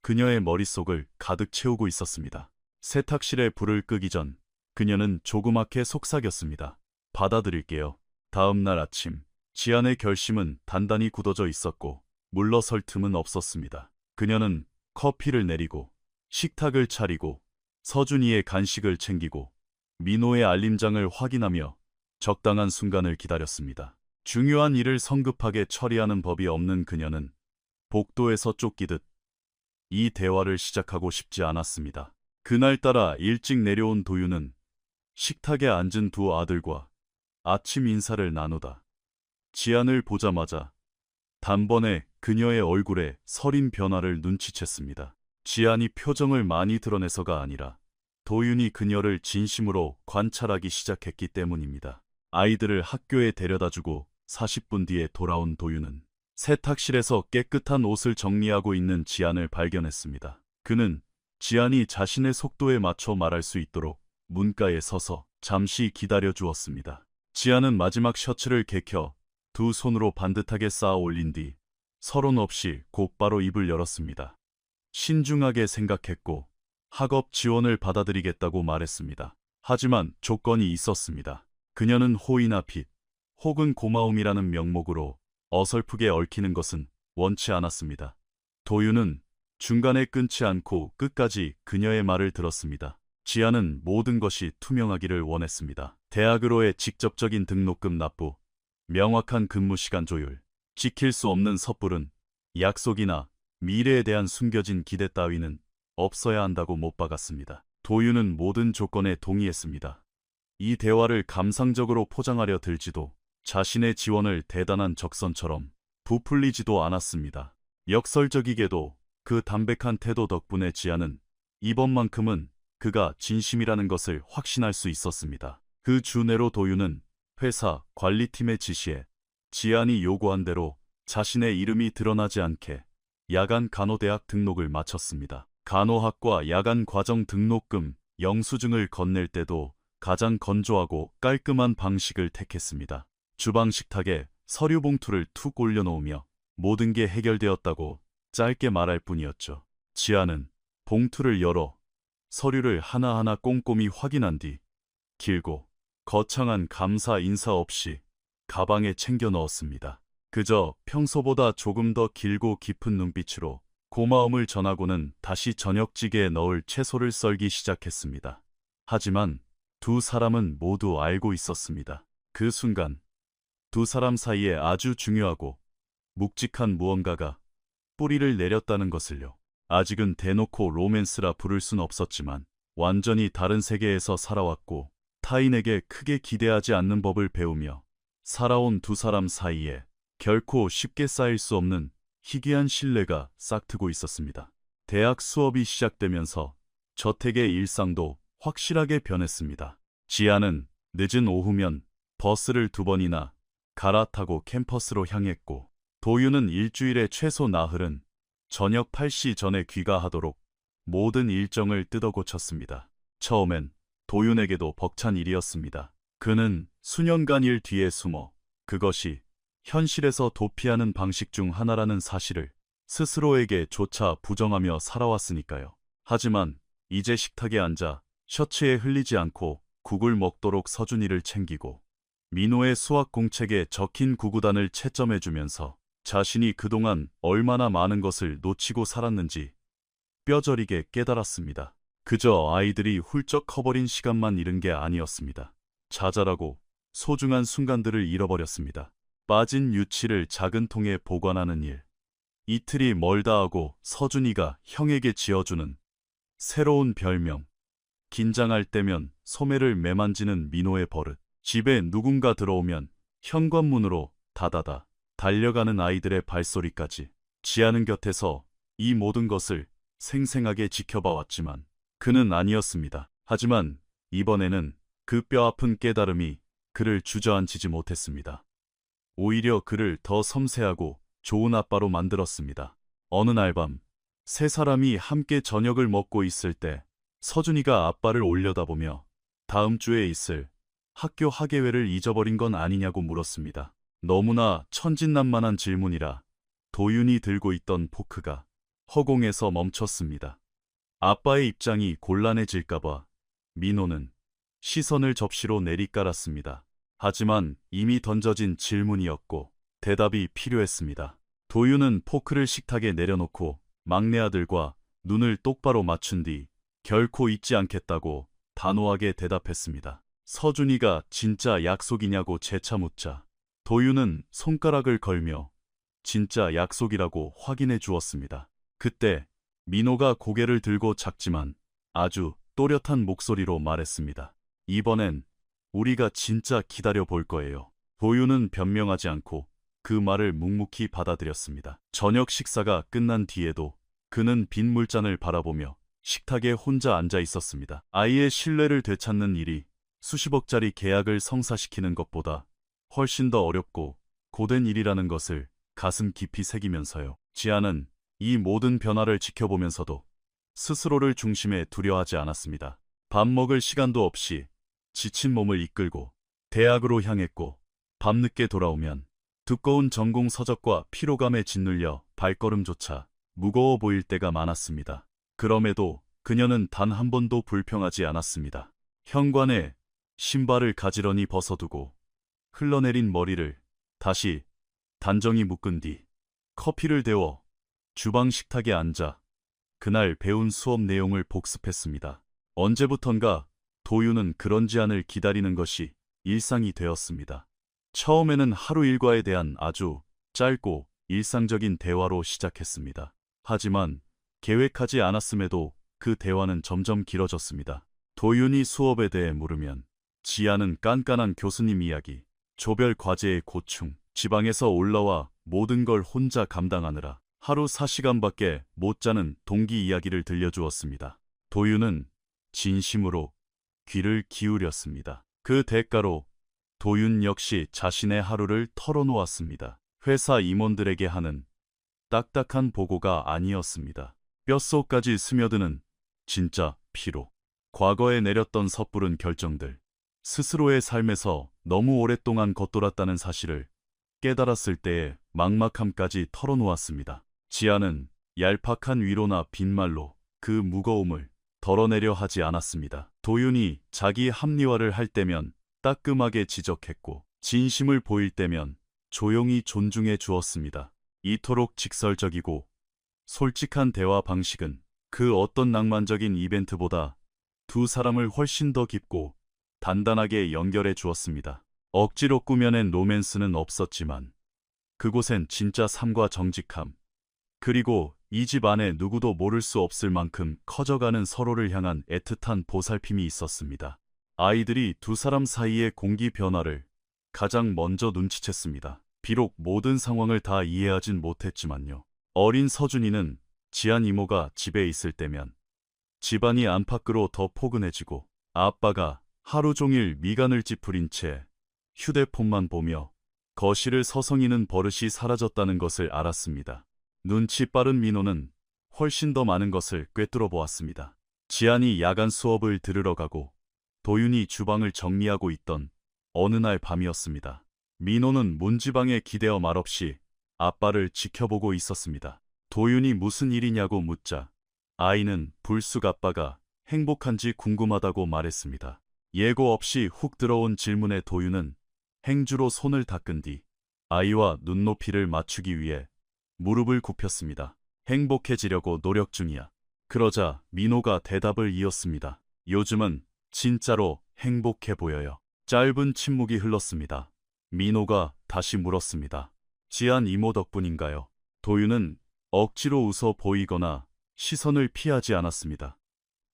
그녀의 머릿속을 가득 채우고 있었습니다. 세탁실에 불을 끄기 전 그녀는 조그맣게 속삭였습니다. 받아들일게요. 다음 날 아침 지안의 결심은 단단히 굳어져 있었고 물러설 틈은 없었습니다. 그녀는 커피를 내리고 식탁을 차리고 서준이의 간식을 챙기고 민호의 알림장을 확인하며 적당한 순간을 기다렸습니다. 중요한 일을 성급하게 처리하는 법이 없는 그녀는 복도에서 쫓기듯 이 대화를 시작하고 싶지 않았습니다. 그날따라 일찍 내려온 도윤은 식탁에 앉은 두 아들과 아침 인사를 나누다 지안을 보자마자 단번에 그녀의 얼굴에 서린 변화를 눈치챘습니다. 지안이 표정을 많이 드러내서가 아니라 도윤이 그녀를 진심으로 관찰하기 시작했기 때문입니다. 아이들을 학교에 데려다주고 40분 뒤에 돌아온 도윤은 세탁실에서 깨끗한 옷을 정리하고 있는 지안을 발견했습니다. 그는 지안이 자신의 속도에 맞춰 말할 수 있도록 문가에 서서 잠시 기다려 주었습니다. 지안은 마지막 셔츠를 개켜 두 손으로 반듯하게 쌓아 올린 뒤 서론 없이 곧바로 입을 열었습니다. 신중하게 생각했고 학업 지원을 받아들이겠다고 말했습니다. 하지만 조건이 있었습니다. 그녀는 호의나 빚 혹은 고마움이라는 명목으로 어설프게 얽히는 것은 원치 않았습니다. 도윤은 중간에 끊지 않고 끝까지 그녀의 말을 들었습니다. 지아는 모든 것이 투명하기를 원했습니다. 대학으로의 직접적인 등록금 납부, 명확한 근무시간 조율, 지킬 수 없는 섣부른 약속이나 미래에 대한 숨겨진 기대 따위는 없어야 한다고 못 박았습니다. 도윤은 모든 조건에 동의했습니다. 이 대화를 감상적으로 포장하려 들지도 자신의 지원을 대단한 적선처럼 부풀리지도 않았습니다. 역설적이게도 그 담백한 태도 덕분에 지아는 이번만큼은 그가 진심이라는 것을 확신할 수 있었습니다. 그 주 내로 도윤은 회사 관리팀의 지시에 지안이 요구한 대로 자신의 이름이 드러나지 않게 야간 간호대학 등록을 마쳤습니다. 간호학과 야간 과정 등록금 영수증을 건넬 때도 가장 건조하고 깔끔한 방식을 택했습니다. 주방 식탁에 서류 봉투를 툭 올려놓으며 모든 게 해결되었다고 짧게 말할 뿐이었죠. 지아는 봉투를 열어 서류를 하나하나 꼼꼼히 확인한 뒤 길고 거창한 감사 인사 없이 가방에 챙겨 넣었습니다. 그저 평소보다 조금 더 길고 깊은 눈빛으로 고마움을 전하고는 다시 저녁찌개에 넣을 채소를 썰기 시작했습니다. 하지만 두 사람은 모두 알고 있었습니다. 그 순간 두 사람 사이에 아주 중요하고 묵직한 무언가가 뿌리를 내렸다는 것을요. 아직은 대놓고 로맨스라 부를 순 없었지만 완전히 다른 세계에서 살아왔고 타인에게 크게 기대하지 않는 법을 배우며 살아온 두 사람 사이에 결코 쉽게 쌓일 수 없는 희귀한 신뢰가 싹트고 있었습니다. 대학 수업이 시작되면서 저택의 일상도 확실하게 변했습니다. 지아는 늦은 오후면 버스를 2번이나 갈아타고 캠퍼스로 향했고 도윤은 일주일에 최소 나흘은 저녁 8시 전에 귀가하도록 모든 일정을 뜯어고쳤습니다. 처음엔 도윤에게도 벅찬 일이었습니다. 그는 수년간 일 뒤에 숨어 그것이 현실에서 도피하는 방식 중 하나라는 사실을 스스로에게 조차 부정하며 살아왔으니까요. 하지만 이제 식탁에 앉아 셔츠에 흘리지 않고 국을 먹도록 서준이를 챙기고 민호의 수학 공책에 적힌 구구단을 채점해주면서 자신이 그동안 얼마나 많은 것을 놓치고 살았는지 뼈저리게 깨달았습니다. 그저 아이들이 훌쩍 커버린 시간만 잃은 게 아니었습니다. 자잘하고 소중한 순간들을 잃어버렸습니다. 빠진 유치를 작은 통에 보관하는 일, 이틀이 멀다 하고 서준이가 형에게 지어주는 새로운 별명, 긴장할 때면 소매를 매만지는 민호의 버릇, 집에 누군가 들어오면 현관문으로 다다다 달려가는 아이들의 발소리까지 지아는 곁에서 이 모든 것을 생생하게 지켜봐왔지만 그는 아니었습니다. 하지만 이번에는 그 뼈아픈 깨달음이 그를 주저앉히지 못했습니다. 오히려 그를 더 섬세하고 좋은 아빠로 만들었습니다. 어느 날 밤, 세 사람이 함께 저녁을 먹고 있을 때 서준이가 아빠를 올려다보며 다음 주에 있을 학교 학예회를 잊어버린 건 아니냐고 물었습니다. 너무나 천진난만한 질문이라 도윤이 들고 있던 포크가 허공에서 멈췄습니다. 아빠의 입장이 곤란해질까봐 민호는 시선을 접시로 내리깔았습니다. 하지만 이미 던져진 질문이었고 대답이 필요했습니다. 도윤은 포크를 식탁에 내려놓고 막내 아들과 눈을 똑바로 맞춘 뒤 결코 잊지 않겠다고 단호하게 대답했습니다. 서준이가 진짜 약속이냐고 재차 묻자 도윤은 손가락을 걸며 진짜 약속이라고 확인해 주었습니다. 그때 민호가 고개를 들고 작지만 아주 또렷한 목소리로 말했습니다. 이번엔 우리가 진짜 기다려 볼 거예요. 도윤은 변명하지 않고 그 말을 묵묵히 받아들였습니다. 저녁 식사가 끝난 뒤에도 그는 빈 물잔을 바라보며 식탁에 혼자 앉아 있었습니다. 아이의 신뢰를 되찾는 일이 수십억짜리 계약을 성사시키는 것보다 훨씬 더 어렵고 고된 일이라는 것을 가슴 깊이 새기면서요. 지아는 이 모든 변화를 지켜보면서도 스스로를 중심에 두려워하지 않았습니다. 밥 먹을 시간도 없이 지친 몸을 이끌고 대학으로 향했고 밤늦게 돌아오면 두꺼운 전공 서적과 피로감에 짓눌려 발걸음조차 무거워 보일 때가 많았습니다. 그럼에도 그녀는 단 한 번도 불평하지 않았습니다. 현관에 신발을 가지런히 벗어두고 흘러내린 머리를 다시 단정히 묶은 뒤 커피를 데워 주방 식탁에 앉아 그날 배운 수업 내용을 복습했습니다. 언제부턴가 도윤은 그런 제안을 기다리는 것이 일상이 되었습니다. 처음에는 하루 일과에 대한 아주 짧고 일상적인 대화로 시작했습니다. 하지만 계획하지 않았음에도 그 대화는 점점 길어졌습니다. 도윤이 수업에 대해 물으면 지아는 깐깐한 교수님 이야기, 조별 과제의 고충, 지방에서 올라와 모든 걸 혼자 감당하느라 하루 4시간밖에 못 자는 동기 이야기를 들려주었습니다. 도윤은 진심으로 귀를 기울였습니다. 그 대가로 도윤 역시 자신의 하루를 털어놓았습니다. 회사 임원들에게 하는 딱딱한 보고가 아니었습니다. 뼛속까지 스며드는 진짜 피로. 과거에 내렸던 섣부른 결정들. 스스로의 삶에서 너무 오랫동안 겉돌았다는 사실을 깨달았을 때의 막막함까지 털어놓았습니다. 지아는 얄팍한 위로나 빈말로 그 무거움을 덜어내려 하지 않았습니다. 도윤이 자기 합리화를 할 때면 따끔하게 지적했고 진심을 보일 때면 조용히 존중해 주었습니다. 이토록 직설적이고 솔직한 대화 방식은 그 어떤 낭만적인 이벤트보다 두 사람을 훨씬 더 깊고 단단하게 연결해 주었습니다. 억지로 꾸며낸 로맨스는 없었지만 그곳엔 진짜 삶과 정직함, 그리고 이 집 안에 누구도 모를 수 없을 만큼 커져가는 서로를 향한 애틋한 보살핌이 있었습니다. 아이들이 두 사람 사이의 공기 변화를 가장 먼저 눈치챘습니다. 비록 모든 상황을 다 이해하진 못했지만요. 어린 서준이는 지안 이모가 집에 있을 때면 집안이 안팎으로 더 포근해지고, 아빠가 하루 종일 미간을 찌푸린 채 휴대폰만 보며 거실을 서성이는 버릇이 사라졌다는 것을 알았습니다. 눈치 빠른 민호는 훨씬 더 많은 것을 꿰뚫어 보았습니다. 지안이 야간 수업을 들으러 가고 도윤이 주방을 정리하고 있던 어느 날 밤이었습니다. 민호는 문지방에 기대어 말없이 아빠를 지켜보고 있었습니다. 도윤이 무슨 일이냐고 묻자 아이는 불쑥 아빠가 행복한지 궁금하다고 말했습니다. 예고 없이 훅 들어온 질문에 도윤은 행주로 손을 닦은 뒤 아이와 눈높이를 맞추기 위해 무릎을 굽혔습니다. 행복해지려고 노력 중이야. 그러자 민호가 대답을 이었습니다. 요즘은 진짜로 행복해 보여요. 짧은 침묵이 흘렀습니다. 민호가 다시 물었습니다. 지안 이모 덕분인가요? 도윤은 억지로 웃어 보이거나 시선을 피하지 않았습니다.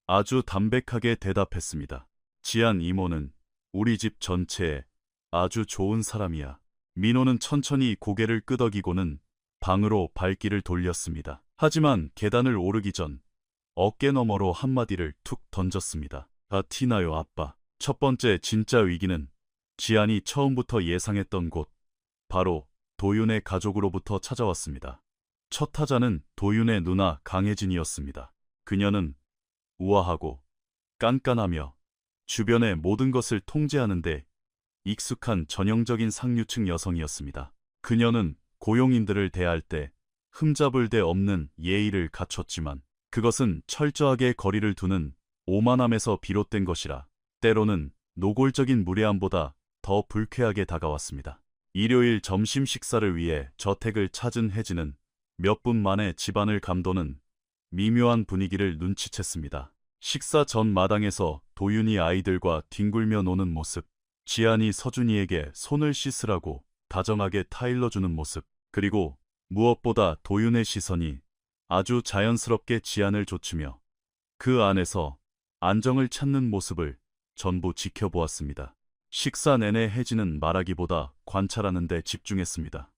아주 담백하게 대답했습니다. 지안 이모는 우리 집 전체에 아주 좋은 사람이야. 민호는 천천히 고개를 끄덕이고는 방으로 발길을 돌렸습니다. 하지만 계단을 오르기 전 어깨 너머로 한마디를 툭 던졌습니다. 다 티나요, 아빠. 첫 번째 진짜 위기는 지안이 처음부터 예상했던 곳, 바로 도윤의 가족으로부터 찾아왔습니다. 첫 타자는 도윤의 누나 강혜진이었습니다. 그녀는 우아하고 깐깐하며 주변의 모든 것을 통제하는데 익숙한 전형적인 상류층 여성이었습니다. 그녀는 고용인들을 대할 때 흠잡을 데 없는 예의를 갖췄지만 그것은 철저하게 거리를 두는 오만함에서 비롯된 것이라 때로는 노골적인 무례함보다 더 불쾌하게 다가왔습니다. 일요일 점심 식사를 위해 저택을 찾은 혜진은 몇 분 만에 집안을 감도는 미묘한 분위기를 눈치챘습니다. 식사 전 마당에서 도윤이 아이들과 뒹굴며 노는 모습, 지안이 서준이에게 손을 씻으라고 다정하게 타일러주는 모습, 그리고 무엇보다 도윤의 시선이 아주 자연스럽게 지안을 좇으며 그 안에서 안정을 찾는 모습을 전부 지켜보았습니다. 식사 내내 혜진은 말하기보다 관찰하는 데 집중했습니다.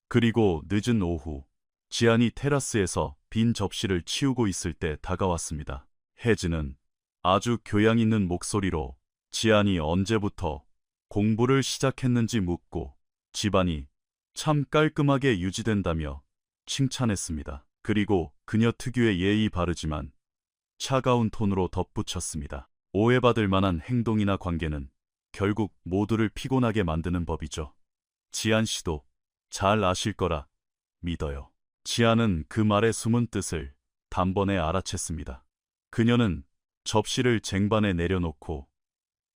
그리고 늦은 오후, 지안이 테라스에서 빈 접시를 치우고 있을 때 다가왔습니다. 혜진은 아주 교양 있는 목소리로 지안이 언제부터 공부를 시작했는지 묻고 집안이 참 깔끔하게 유지된다며 칭찬했습니다. 그리고 그녀 특유의 예의 바르지만 차가운 톤으로 덧붙였습니다. 오해받을 만한 행동이나 관계는 결국 모두를 피곤하게 만드는 법이죠. 지안 씨도 잘 아실 거라 믿어요. 지안은 그 말의 숨은 뜻을 단번에 알아챘습니다. 그녀는 접시를 쟁반에 내려놓고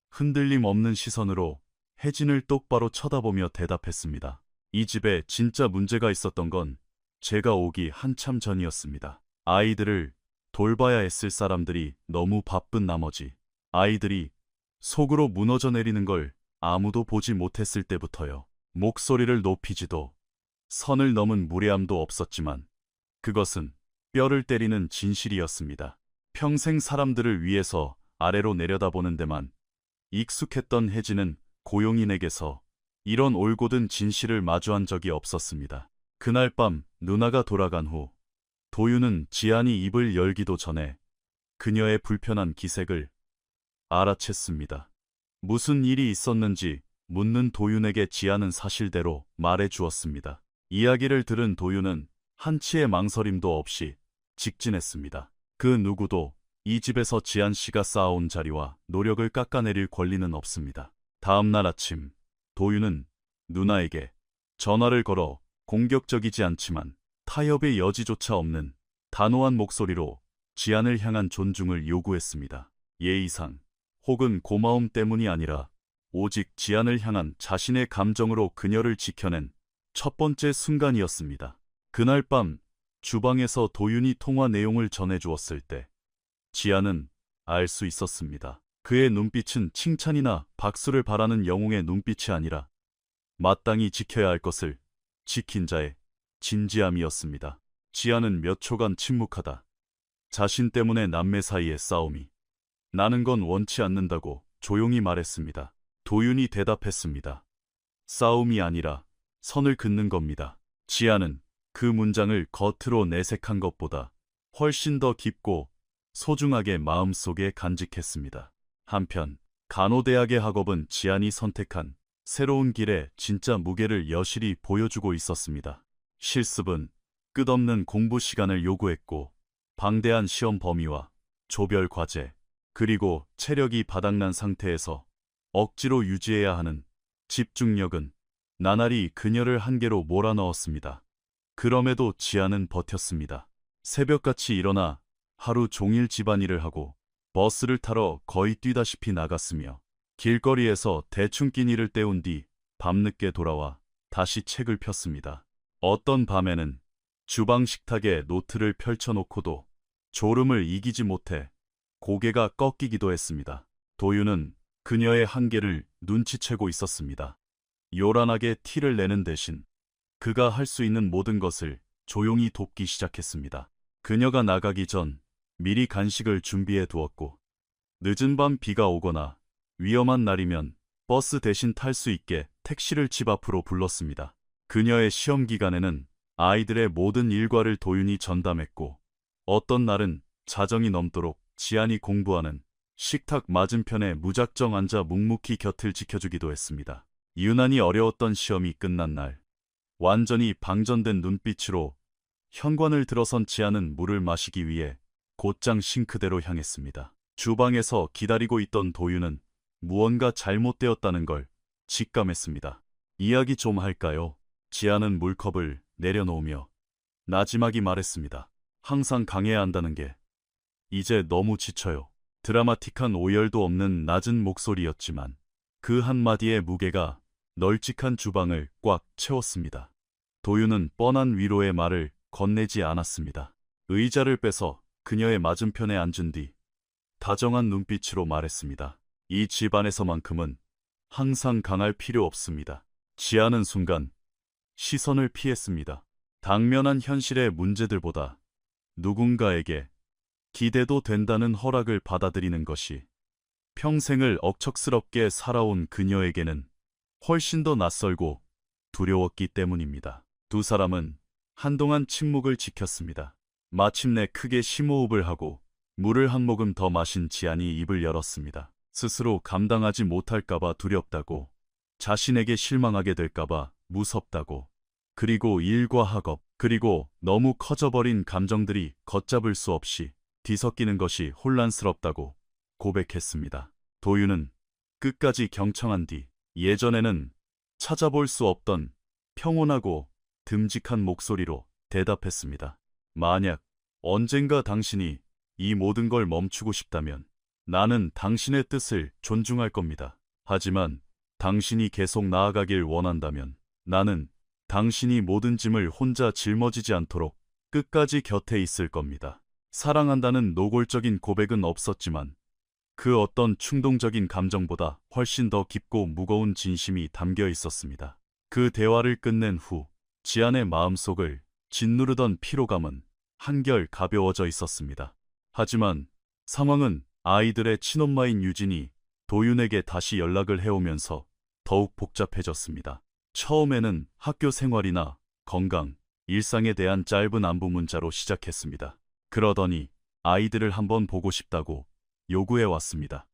흔들림 없는 시선으로 혜진을 똑바로 쳐다보며 대답했습니다. 이 집에 진짜 문제가 있었던 건 제가 오기 한참 전이었습니다. 아이들을 돌봐야 했을 사람들이 너무 바쁜 나머지 아이들이 속으로 무너져 내리는 걸 아무도 보지 못했을 때부터요. 목소리를 높이지도 선을 넘은 무례함도 없었지만 그것은 뼈를 때리는 진실이었습니다. 평생 사람들을 위해서 아래로 내려다보는 데만 익숙했던 혜진은 고용인에게서 이런 올곧은 진실을 마주한 적이 없었습니다. 그날 밤 누나가 돌아간 후 도윤은 지안이 입을 열기도 전에 그녀의 불편한 기색을 알아챘습니다. 무슨 일이 있었는지 묻는 도윤에게 지안은 사실대로 말해 주었습니다. 이야기를 들은 도윤은 한치의 망설임도 없이 직진했습니다. 그 누구도 이 집에서 지안 씨가 쌓아온 자리와 노력을 깎아내릴 권리는 없습니다. 다음 날 아침 도윤은 누나에게 전화를 걸어 공격적이지 않지만 타협의 여지조차 없는 단호한 목소리로 지안을 향한 존중을 요구했습니다. 예의상 혹은 고마움 때문이 아니라 오직 지안을 향한 자신의 감정으로 그녀를 지켜낸 첫 번째 순간이었습니다. 그날 밤 주방에서 도윤이 통화 내용을 전해주었을 때 지안은 알 수 있었습니다. 그의 눈빛은 칭찬이나 박수를 바라는 영웅의 눈빛이 아니라 마땅히 지켜야 할 것을 지킨 자의 진지함이었습니다. 지아는 몇 초간 침묵하다 자신 때문에 남매 사이의 싸움이 나는 건 원치 않는다고 조용히 말했습니다. 도윤이 대답했습니다. 싸움이 아니라 선을 긋는 겁니다. 지아는 그 문장을 겉으로 내색한 것보다 훨씬 더 깊고 소중하게 마음속에 간직했습니다. 한편 간호대학의 학업은 지안이 선택한 새로운 길에 진짜 무게를 여실히 보여주고 있었습니다. 실습은 끝없는 공부 시간을 요구했고 방대한 시험 범위와 조별 과제, 그리고 체력이 바닥난 상태에서 억지로 유지해야 하는 집중력은 나날이 그녀를 한계로 몰아넣었습니다. 그럼에도 지아는 버텼습니다. 새벽같이 일어나 하루 종일 집안일을 하고 버스를 타러 거의 뛰다시피 나갔으며 길거리에서 대충 끼니를 때운 뒤 밤늦게 돌아와 다시 책을 폈습니다. 어떤 밤에는 주방 식탁에 노트를 펼쳐놓고도 졸음을 이기지 못해 고개가 꺾이기도 했습니다. 도윤은 그녀의 한계를 눈치채고 있었습니다. 요란하게 티를 내는 대신 그가 할 수 있는 모든 것을 조용히 돕기 시작했습니다. 그녀가 나가기 전 미리 간식을 준비해 두었고 늦은 밤 비가 오거나 위험한 날이면 버스 대신 탈 수 있게 택시를 집 앞으로 불렀습니다. 그녀의 시험 기간에는 아이들의 모든 일과를 도윤이 전담했고 어떤 날은 자정이 넘도록 지안이 공부하는 식탁 맞은편에 무작정 앉아 묵묵히 곁을 지켜주기도 했습니다. 유난히 어려웠던 시험이 끝난 날 완전히 방전된 눈빛으로 현관을 들어선 지안은 물을 마시기 위해 곧장 싱크대로 향했습니다. 주방에서 기다리고 있던 도윤은 무언가 잘못되었다는 걸 직감했습니다. 이야기 좀 할까요? 지안은 물컵을 내려놓으며 나지막이 말했습니다. 항상 강해야 한다는 게 이제 너무 지쳐요. 드라마틱한 오열도 없는 낮은 목소리였지만 그 한마디의 무게가 널찍한 주방을 꽉 채웠습니다. 도윤은 뻔한 위로의 말을 건네지 않았습니다. 의자를 빼서 그녀의 맞은편에 앉은 뒤 다정한 눈빛으로 말했습니다. 이 집안에서만큼은 항상 강할 필요 없습니다. 지아는 순간 시선을 피했습니다. 당면한 현실의 문제들보다 누군가에게 기대도 된다는 허락을 받아들이는 것이 평생을 억척스럽게 살아온 그녀에게는 훨씬 더 낯설고 두려웠기 때문입니다. 두 사람은 한동안 침묵을 지켰습니다. 마침내 크게 심호흡을 하고 물을 한 모금 더 마신 지안이 입을 열었습니다. 스스로 감당하지 못할까봐 두렵다고, 자신에게 실망하게 될까봐 무섭다고, 그리고 일과 학업, 그리고 너무 커져버린 감정들이 걷잡을 수 없이 뒤섞이는 것이 혼란스럽다고 고백했습니다. 도윤은 끝까지 경청한 뒤 예전에는 찾아볼 수 없던 평온하고 듬직한 목소리로 대답했습니다. 만약 언젠가 당신이 이 모든 걸 멈추고 싶다면 나는 당신의 뜻을 존중할 겁니다. 하지만 당신이 계속 나아가길 원한다면 나는 당신이 모든 짐을 혼자 짊어지지 않도록 끝까지 곁에 있을 겁니다. 사랑한다는 노골적인 고백은 없었지만 그 어떤 충동적인 감정보다 훨씬 더 깊고 무거운 진심이 담겨 있었습니다. 그 대화를 끝낸 후 지안의 마음속을 짓누르던 피로감은 한결 가벼워져 있었습니다. 하지만 상황은 아이들의 친엄마인 유진이 도윤에게 다시 연락을 해오면서 더욱 복잡해졌습니다. 처음에는 학교 생활이나 건강, 일상에 대한 짧은 안부 문자로 시작했습니다. 그러더니 아이들을 한번 보고 싶다고 요구해 왔습니다.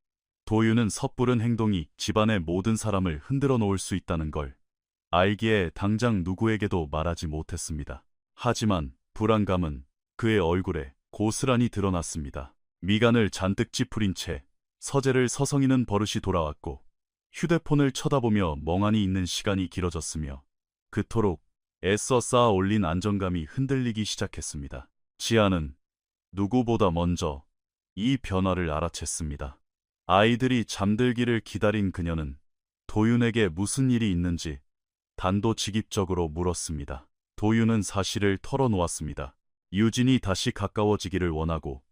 도윤은 섣부른 행동이 집안의 모든 사람을 흔들어 놓을 수 있다는 걸 알기에 당장 누구에게도 말하지 못했습니다. 하지만 불안감은 그의 얼굴에 고스란히 드러났습니다. 미간을 잔뜩 찌푸린 채 서재를 서성이는 버릇이 돌아왔고 휴대폰을 쳐다보며 멍하니 있는 시간이 길어졌으며 그토록 애써 쌓아 올린 안정감이 흔들리기 시작했습니다. 지아는 누구보다 먼저 이 변화를 알아챘습니다. 아이들이 잠들기를 기다린 그녀는 도윤에게 무슨 일이 있는지 단도직입적으로 물었습니다. 도윤은 사실을 털어놓았습니다. 유진이 다시 가까워지기를 원하고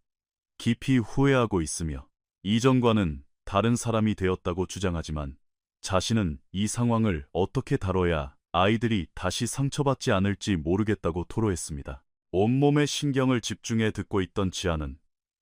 깊이 후회하고 있으며 이전과는 다른 사람이 되었다고 주장하지만 자신은 이 상황을 어떻게 다뤄야 아이들이 다시 상처받지 않을지 모르겠다고 토로했습니다. 온몸의 신경을 집중해 듣고 있던 지아는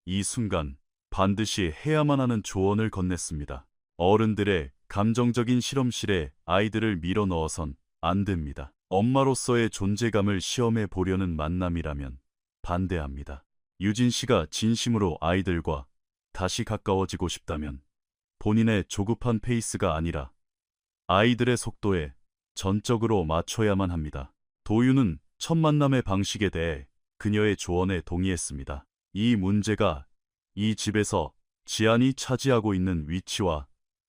이 순간 반드시 해야만 하는 조언을 건넸습니다. 어른들의 감정적인 실험실에 아이들을 밀어 넣어선 안 됩니다. 엄마로서의 존재감을 시험해 보려는 만남이라면 반대합니다. 유진 씨가 진심으로 아이들과 다시 가까워지고 싶다면 본인의 조급한 페이스가 아니라 아이들의 속도에 전적으로 맞춰야만 합니다. 도윤은 첫 만남의 방식에 대해 그녀의 조언에 동의했습니다. 이 문제가 이 집에서 지안이 차지하고 있는 위치와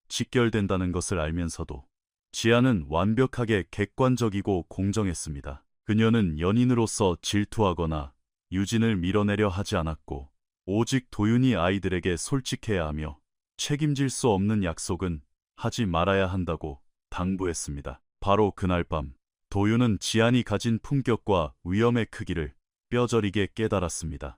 직결된다는 것을 알면서도 지안은 완벽하게 객관적이고 공정했습니다. 그녀는 연인으로서 질투하거나 유진을 밀어내려 하지 않았고 오직 도윤이 아이들에게 솔직해야 하며 책임질 수 없는 약속은 하지 말아야 한다고 당부했습니다. 바로 그날 밤 도윤은 지안이 가진 품격과 위험의 크기를 뼈저리게 깨달았습니다.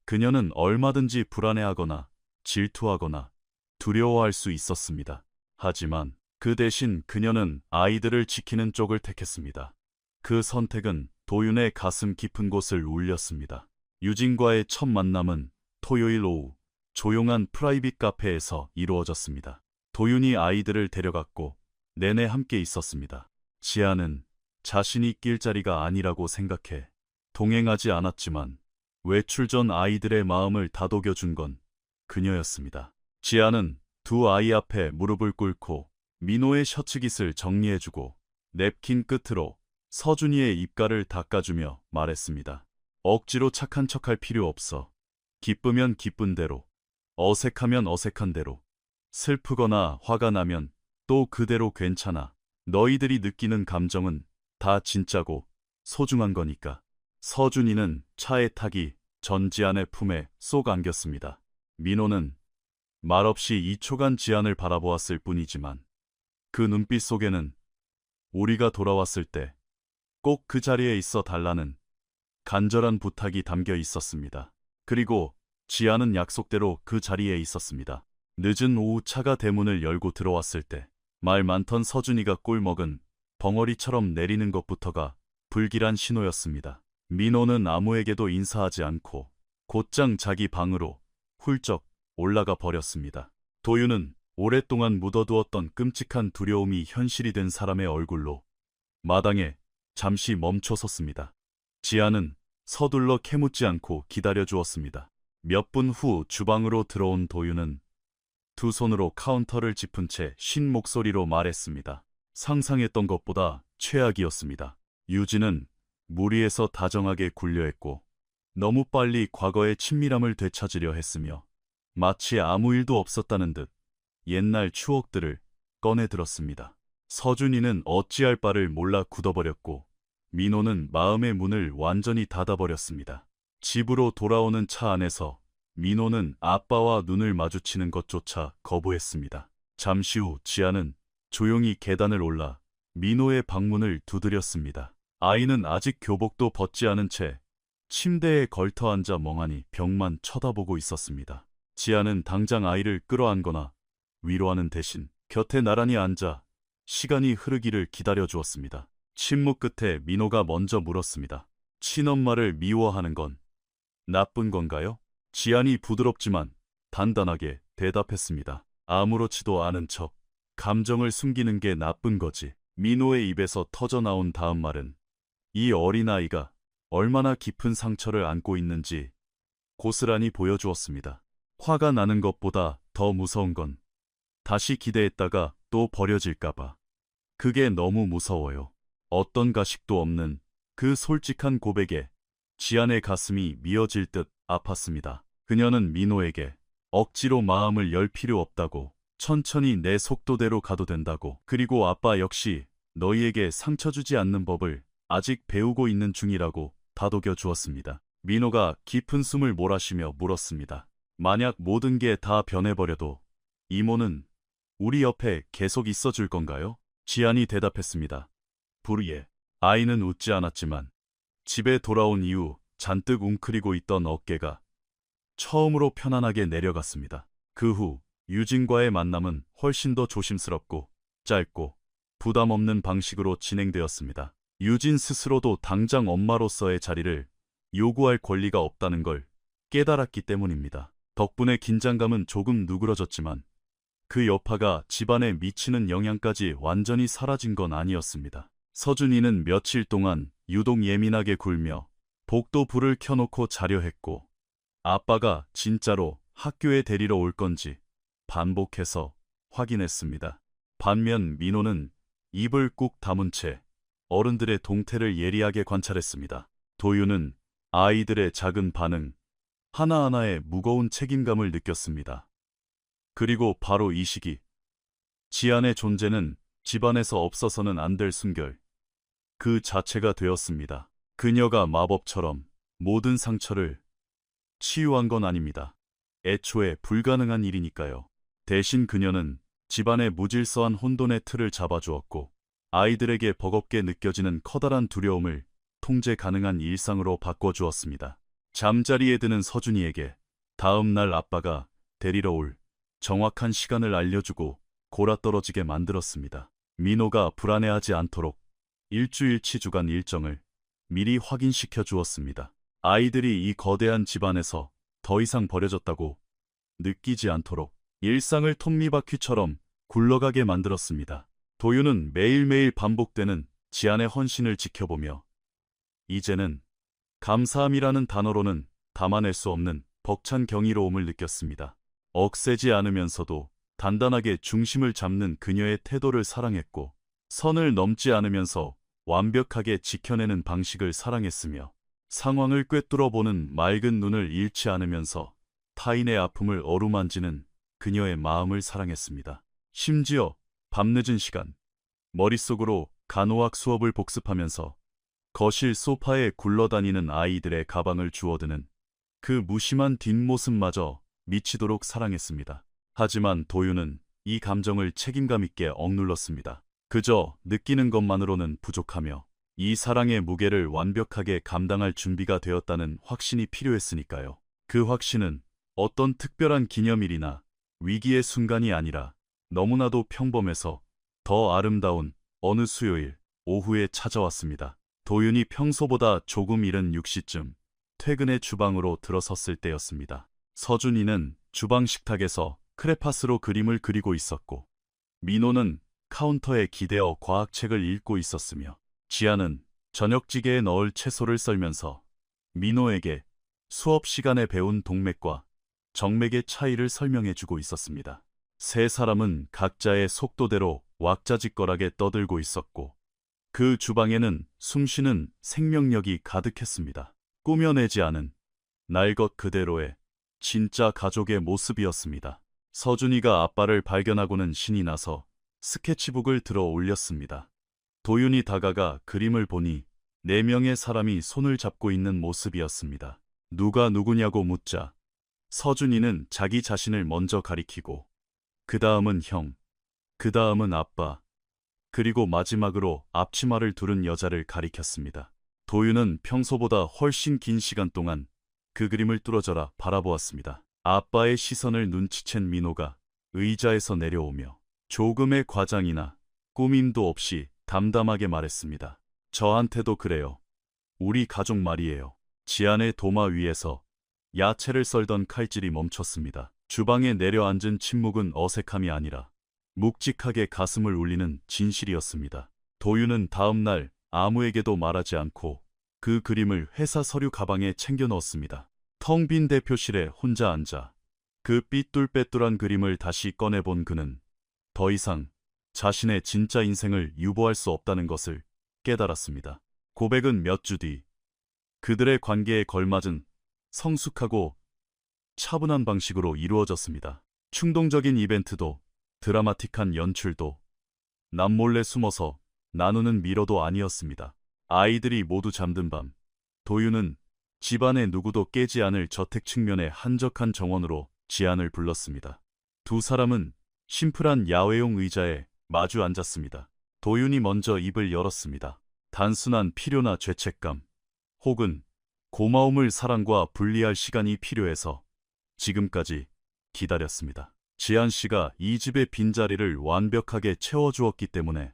그녀는 얼마든지 불안해하거나 질투하거나 두려워할 수 있었습니다. 하지만 그 대신 그녀는 아이들을 지키는 쪽을 택했습니다. 그 선택은 도윤의 가슴 깊은 곳을 울렸습니다. 유진과의 첫 만남은 토요일 오후 조용한 프라이빗 카페에서 이루어졌습니다. 도윤이 아이들을 데려갔고 내내 함께 있었습니다. 지아는 자신이 낄 자리가 아니라고 생각해 동행하지 않았지만 외출 전 아이들의 마음을 다독여준 건 그녀였습니다. 지아는 두 아이 앞에 무릎을 꿇고 민호의 셔츠깃을 정리해주고 냅킨 끝으로 서준이의 입가를 닦아주며 말했습니다. 억지로 착한 척할 필요 없어. 기쁘면 기쁜 대로, 어색하면 어색한 대로, 슬프거나 화가 나면 또 그대로 괜찮아. 너희들이 느끼는 감정은 다 진짜고 소중한 거니까. 서준이는 차에 타기 전 지안의 품에 쏙 안겼습니다. 민호는 말없이 2초간 지안을 바라보았을 뿐이지만 그 눈빛 속에는 우리가 돌아왔을 때 꼭 그 자리에 있어 달라는 간절한 부탁이 담겨 있었습니다. 그리고 지아는 약속대로 그 자리에 있었습니다. 늦은 오후 차가 대문을 열고 들어왔을 때 말 많던 서준이가 꿀먹은 벙어리처럼 내리는 것부터가 불길한 신호였습니다. 민호는 아무에게도 인사하지 않고 곧장 자기 방으로 훌쩍 올라가 버렸습니다. 도윤은 오랫동안 묻어두었던 끔찍한 두려움이 현실이 된 사람의 얼굴로 마당에 잠시 멈춰 섰습니다. 지아는 서둘러 캐묻지 않고 기다려주었습니다. 몇 분 후 주방으로 들어온 도윤은 두 손으로 카운터를 짚은 채 쉰 목소리로 말했습니다. 상상했던 것보다 최악이었습니다. 유진은 무리해서 다정하게 굴려했고 너무 빨리 과거의 친밀함을 되찾으려 했으며 마치 아무 일도 없었다는 듯 옛날 추억들을 꺼내들었습니다. 서준이는 어찌할 바를 몰라 굳어버렸고 민호는 마음의 문을 완전히 닫아버렸습니다. 집으로 돌아오는 차 안에서 민호는 아빠와 눈을 마주치는 것조차 거부했습니다. 잠시 후 지아는 조용히 계단을 올라 민호의 방문을 두드렸습니다. 아이는 아직 교복도 벗지 않은 채 침대에 걸터앉아 멍하니 벽만 쳐다보고 있었습니다. 지아는 당장 아이를 끌어안거나 위로하는 대신 곁에 나란히 앉아 시간이 흐르기를 기다려주었습니다. 침묵 끝에 민호가 먼저 물었습니다. 친엄마를 미워하는 건 나쁜 건가요? 지안이 부드럽지만 단단하게 대답했습니다. 아무렇지도 않은 척 감정을 숨기는 게 나쁜 거지. 민호의 입에서 터져나온 다음 말은 이 어린아이가 얼마나 깊은 상처를 안고 있는지 고스란히 보여주었습니다. 화가 나는 것보다 더 무서운 건 다시 기대했다가 또 버려질까봐. 그게 너무 무서워요. 어떤 가식도 없는 그 솔직한 고백에 지안의 가슴이 미어질 듯 아팠습니다. 그녀는 민호에게 억지로 마음을 열 필요 없다고, 천천히 내 속도대로 가도 된다고, 그리고 아빠 역시 너희에게 상처 주지 않는 법을 아직 배우고 있는 중이라고 다독여 주었습니다. 민호가 깊은 숨을 몰아쉬며 물었습니다. 만약 모든 게 다 변해버려도 이모는 우리 옆에 계속 있어줄 건가요? 지안이 대답했습니다. 불의에. 아이는 웃지 않았지만 집에 돌아온 이후 잔뜩 웅크리고 있던 어깨가 처음으로 편안하게 내려갔습니다. 그 후 유진과의 만남은 훨씬 더 조심스럽고 짧고 부담 없는 방식으로 진행되었습니다. 유진 스스로도 당장 엄마로서의 자리를 요구할 권리가 없다는 걸 깨달았기 때문입니다. 덕분에 긴장감은 조금 누그러졌지만 그 여파가 집안에 미치는 영향까지 완전히 사라진 건 아니었습니다. 서준이는 며칠 동안 유독 예민하게 굴며 복도 불을 켜놓고 자려 했고, 아빠가 진짜로 학교에 데리러 올 건지 반복해서 확인했습니다. 반면 민호는 입을 꾹 다문 채 어른들의 동태를 예리하게 관찰했습니다. 도유는 아이들의 작은 반응 하나하나에 무거운 책임감을 느꼈습니다. 그리고 바로 이 시기, 지안의 존재는 집안에서 없어서는 안 될 순결 그 자체가 되었습니다. 그녀가 마법처럼 모든 상처를 치유한 건 아닙니다. 애초에 불가능한 일이니까요. 대신 그녀는 집안의 무질서한 혼돈의 틀을 잡아주었고, 아이들에게 버겁게 느껴지는 커다란 두려움을 통제 가능한 일상으로 바꿔주었습니다. 잠자리에 드는 서준이에게 다음 날 아빠가 데리러 올 정확한 시간을 알려주고 골아떨어지게 만들었습니다. 민호가 불안해하지 않도록 일주일치 주간 일정을 미리 확인시켜 주었습니다. 아이들이 이 거대한 집안에서 더 이상 버려졌다고 느끼지 않도록 일상을 톱니바퀴처럼 굴러가게 만들었습니다. 도유는 매일매일 반복되는 지안의 헌신을 지켜보며 이제는 감사함이라는 단어로는 담아낼 수 없는 벅찬 경이로움을 느꼈습니다. 억세지 않으면서도 단단하게 중심을 잡는 그녀의 태도를 사랑했고, 선을 넘지 않으면서 완벽하게 지켜내는 방식을 사랑했으며, 상황을 꿰뚫어보는 맑은 눈을 잃지 않으면서 타인의 아픔을 어루만지는 그녀의 마음을 사랑했습니다. 심지어 밤늦은 시간, 머릿속으로 간호학 수업을 복습하면서 거실 소파에 굴러다니는 아이들의 가방을 주워드는 그 무심한 뒷모습마저 미치도록 사랑했습니다. 하지만 도유는 이 감정을 책임감 있게 억눌렀습니다. 그저 느끼는 것만으로는 부족하며 이 사랑의 무게를 완벽하게 감당할 준비가 되었다는 확신이 필요했으니까요. 그 확신은 어떤 특별한 기념일이나 위기의 순간이 아니라 너무나도 평범해서 더 아름다운 어느 수요일 오후에 찾아왔습니다. 도윤이 평소보다 조금 이른 6시쯤 퇴근해 주방으로 들어섰을 때였습니다. 서준이는 주방 식탁에서 크레파스로 그림을 그리고 있었고, 민호는 카운터에 기대어 과학책을 읽고 있었으며, 지아는 저녁찌개에 넣을 채소를 썰면서 민호에게 수업 시간에 배운 동맥과 정맥의 차이를 설명해주고 있었습니다. 세 사람은 각자의 속도대로 왁자지껄하게 떠들고 있었고, 그 주방에는 숨쉬는 생명력이 가득했습니다. 꾸며내지 않은 날 것 그대로의 진짜 가족의 모습이었습니다. 서준이가 아빠를 발견하고는 신이 나서 스케치북을 들어 올렸습니다. 도윤이 다가가 그림을 보니 4명의 사람이 손을 잡고 있는 모습이었습니다. 누가 누구냐고 묻자 서준이는 자기 자신을 먼저 가리키고 그 다음은 형, 그 다음은 아빠, 그리고 마지막으로 앞치마를 두른 여자를 가리켰습니다. 도윤은 평소보다 훨씬 긴 시간 동안 그 그림을 뚫어져라 바라보았습니다. 아빠의 시선을 눈치챈 민호가 의자에서 내려오며 조금의 과장이나 꾸밈도 없이 담담하게 말했습니다. 저한테도 그래요. 우리 가족 말이에요. 지안의 도마 위에서 야채를 썰던 칼질이 멈췄습니다. 주방에 내려앉은 침묵은 어색함이 아니라 묵직하게 가슴을 울리는 진실이었습니다. 도윤은 다음 날 아무에게도 말하지 않고 그 그림을 회사 서류 가방에 챙겨 넣었습니다. 텅 빈 대표실에 혼자 앉아 그 삐뚤빼뚤한 그림을 다시 꺼내본 그는 더 이상 자신의 진짜 인생을 유보할 수 없다는 것을 깨달았습니다. 고백은 몇 주 뒤 그들의 관계에 걸맞은 성숙하고 차분한 방식으로 이루어졌습니다. 충동적인 이벤트도 드라마틱한 연출도 남몰래 숨어서 나누는 미로도 아니었습니다. 아이들이 모두 잠든 밤, 도윤은 집안의 누구도 깨지 않을 저택 측면의 한적한 정원으로 지안을 불렀습니다. 두 사람은 심플한 야외용 의자에 마주 앉았습니다. 도윤이 먼저 입을 열었습니다. 단순한 필요나 죄책감, 혹은 고마움을 사랑과 분리할 시간이 필요해서 지금까지 기다렸습니다. 지안 씨가 이 집의 빈자리를 완벽하게 채워주었기 때문에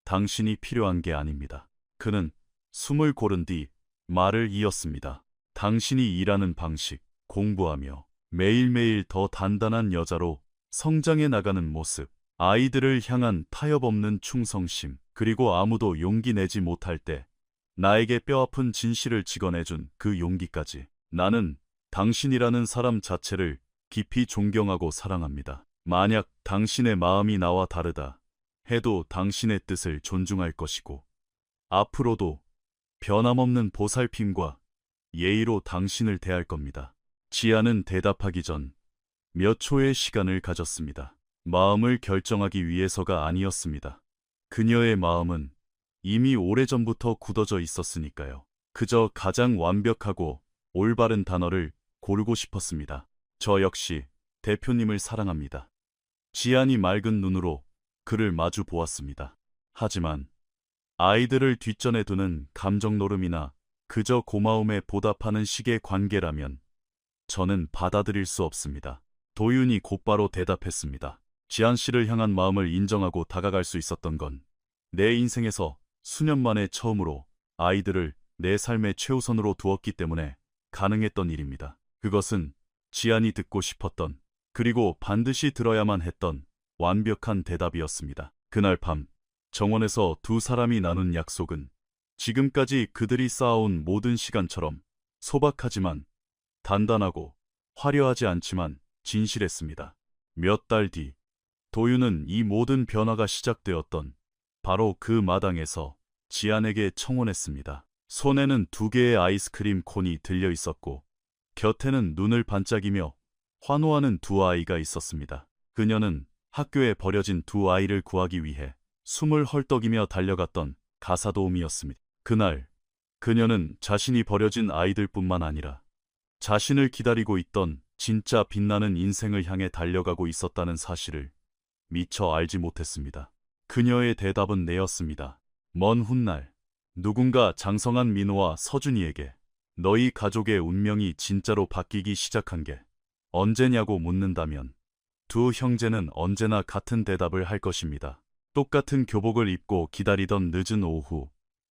당신이 필요한 게 아닙니다. 그는 숨을 고른 뒤 말을 이었습니다. 당신이 일하는 방식, 공부하며 매일매일 더 단단한 여자로 성장해 나가는 모습, 아이들을 향한 타협 없는 충성심, 그리고 아무도 용기 내지 못할 때 나에게 뼈아픈 진실을 직언해준 그 용기까지. 나는 당신이라는 사람 자체를 깊이 존경하고 사랑합니다. 만약 당신의 마음이 나와 다르다 해도 당신의 뜻을 존중할 것이고, 앞으로도 변함없는 보살핌과 예의로 당신을 대할 겁니다. 지아는 대답하기 전 몇 초의 시간을 가졌습니다. 마음을 결정하기 위해서가 아니었습니다. 그녀의 마음은 이미 오래전부터 굳어져 있었으니까요. 그저 가장 완벽하고 올바른 단어를 고르고 싶었습니다. 저 역시 대표님을 사랑합니다. 지안이 맑은 눈으로 그를 마주 보았습니다. 하지만 아이들을 뒷전에 두는 감정 노름이나 그저 고마움에 보답하는 식의 관계라면 저는 받아들일 수 없습니다. 도윤이 곧바로 대답했습니다. 지안 씨를 향한 마음을 인정하고 다가갈 수 있었던 건 내 인생에서 수년 만에 처음으로 아이들을 내 삶의 최우선으로 두었기 때문에 가능했던 일입니다. 그것은 지안이 듣고 싶었던, 그리고 반드시 들어야만 했던 완벽한 대답이었습니다. 그날 밤 정원에서 두 사람이 나눈 약속은 지금까지 그들이 쌓아온 모든 시간처럼 소박하지만 단단하고 화려하지 않지만 진실했습니다. 몇 달 뒤, 도윤은 이 모든 변화가 시작되었던 바로 그 마당에서 지안에게 청혼했습니다. 손에는 2개의 아이스크림 콘이 들려 있었고 곁에는 눈을 반짝이며 환호하는 두 아이가 있었습니다. 그녀는 학교에 버려진 두 아이를 구하기 위해 숨을 헐떡이며 달려갔던 가사도우미였습니다. 그날 그녀는 자신이 버려진 아이들뿐만 아니라 자신을 기다리고 있던 진짜 빛나는 인생을 향해 달려가고 있었다는 사실을 미처 알지 못했습니다. 그녀의 대답은 내였습니다. 먼 훗날 누군가 장성한 민호와 서준이에게 너희 가족의 운명이 진짜로 바뀌기 시작한 게 언제냐고 묻는다면 두 형제는 언제나 같은 대답을 할 것입니다. 똑같은 교복을 입고 기다리던 늦은 오후,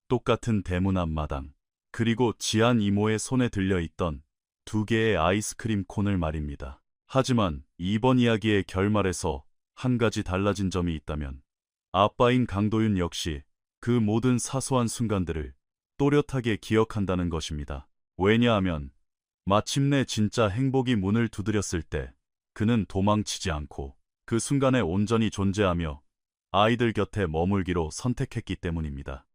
똑같은 대문 앞마당, 그리고 지안 이모의 손에 들려있던 2개의 아이스크림 콘을 말입니다. 하지만 이번 이야기의 결말에서 한 가지 달라진 점이 있다면 아빠인 강도윤 역시 그 모든 사소한 순간들을 또렷하게 기억한다는 것입니다. 왜냐하면 마침내 진짜 행복이 문을 두드렸을 때 그는 도망치지 않고 그 순간에 온전히 존재하며 아이들 곁에 머물기로 선택했기 때문입니다.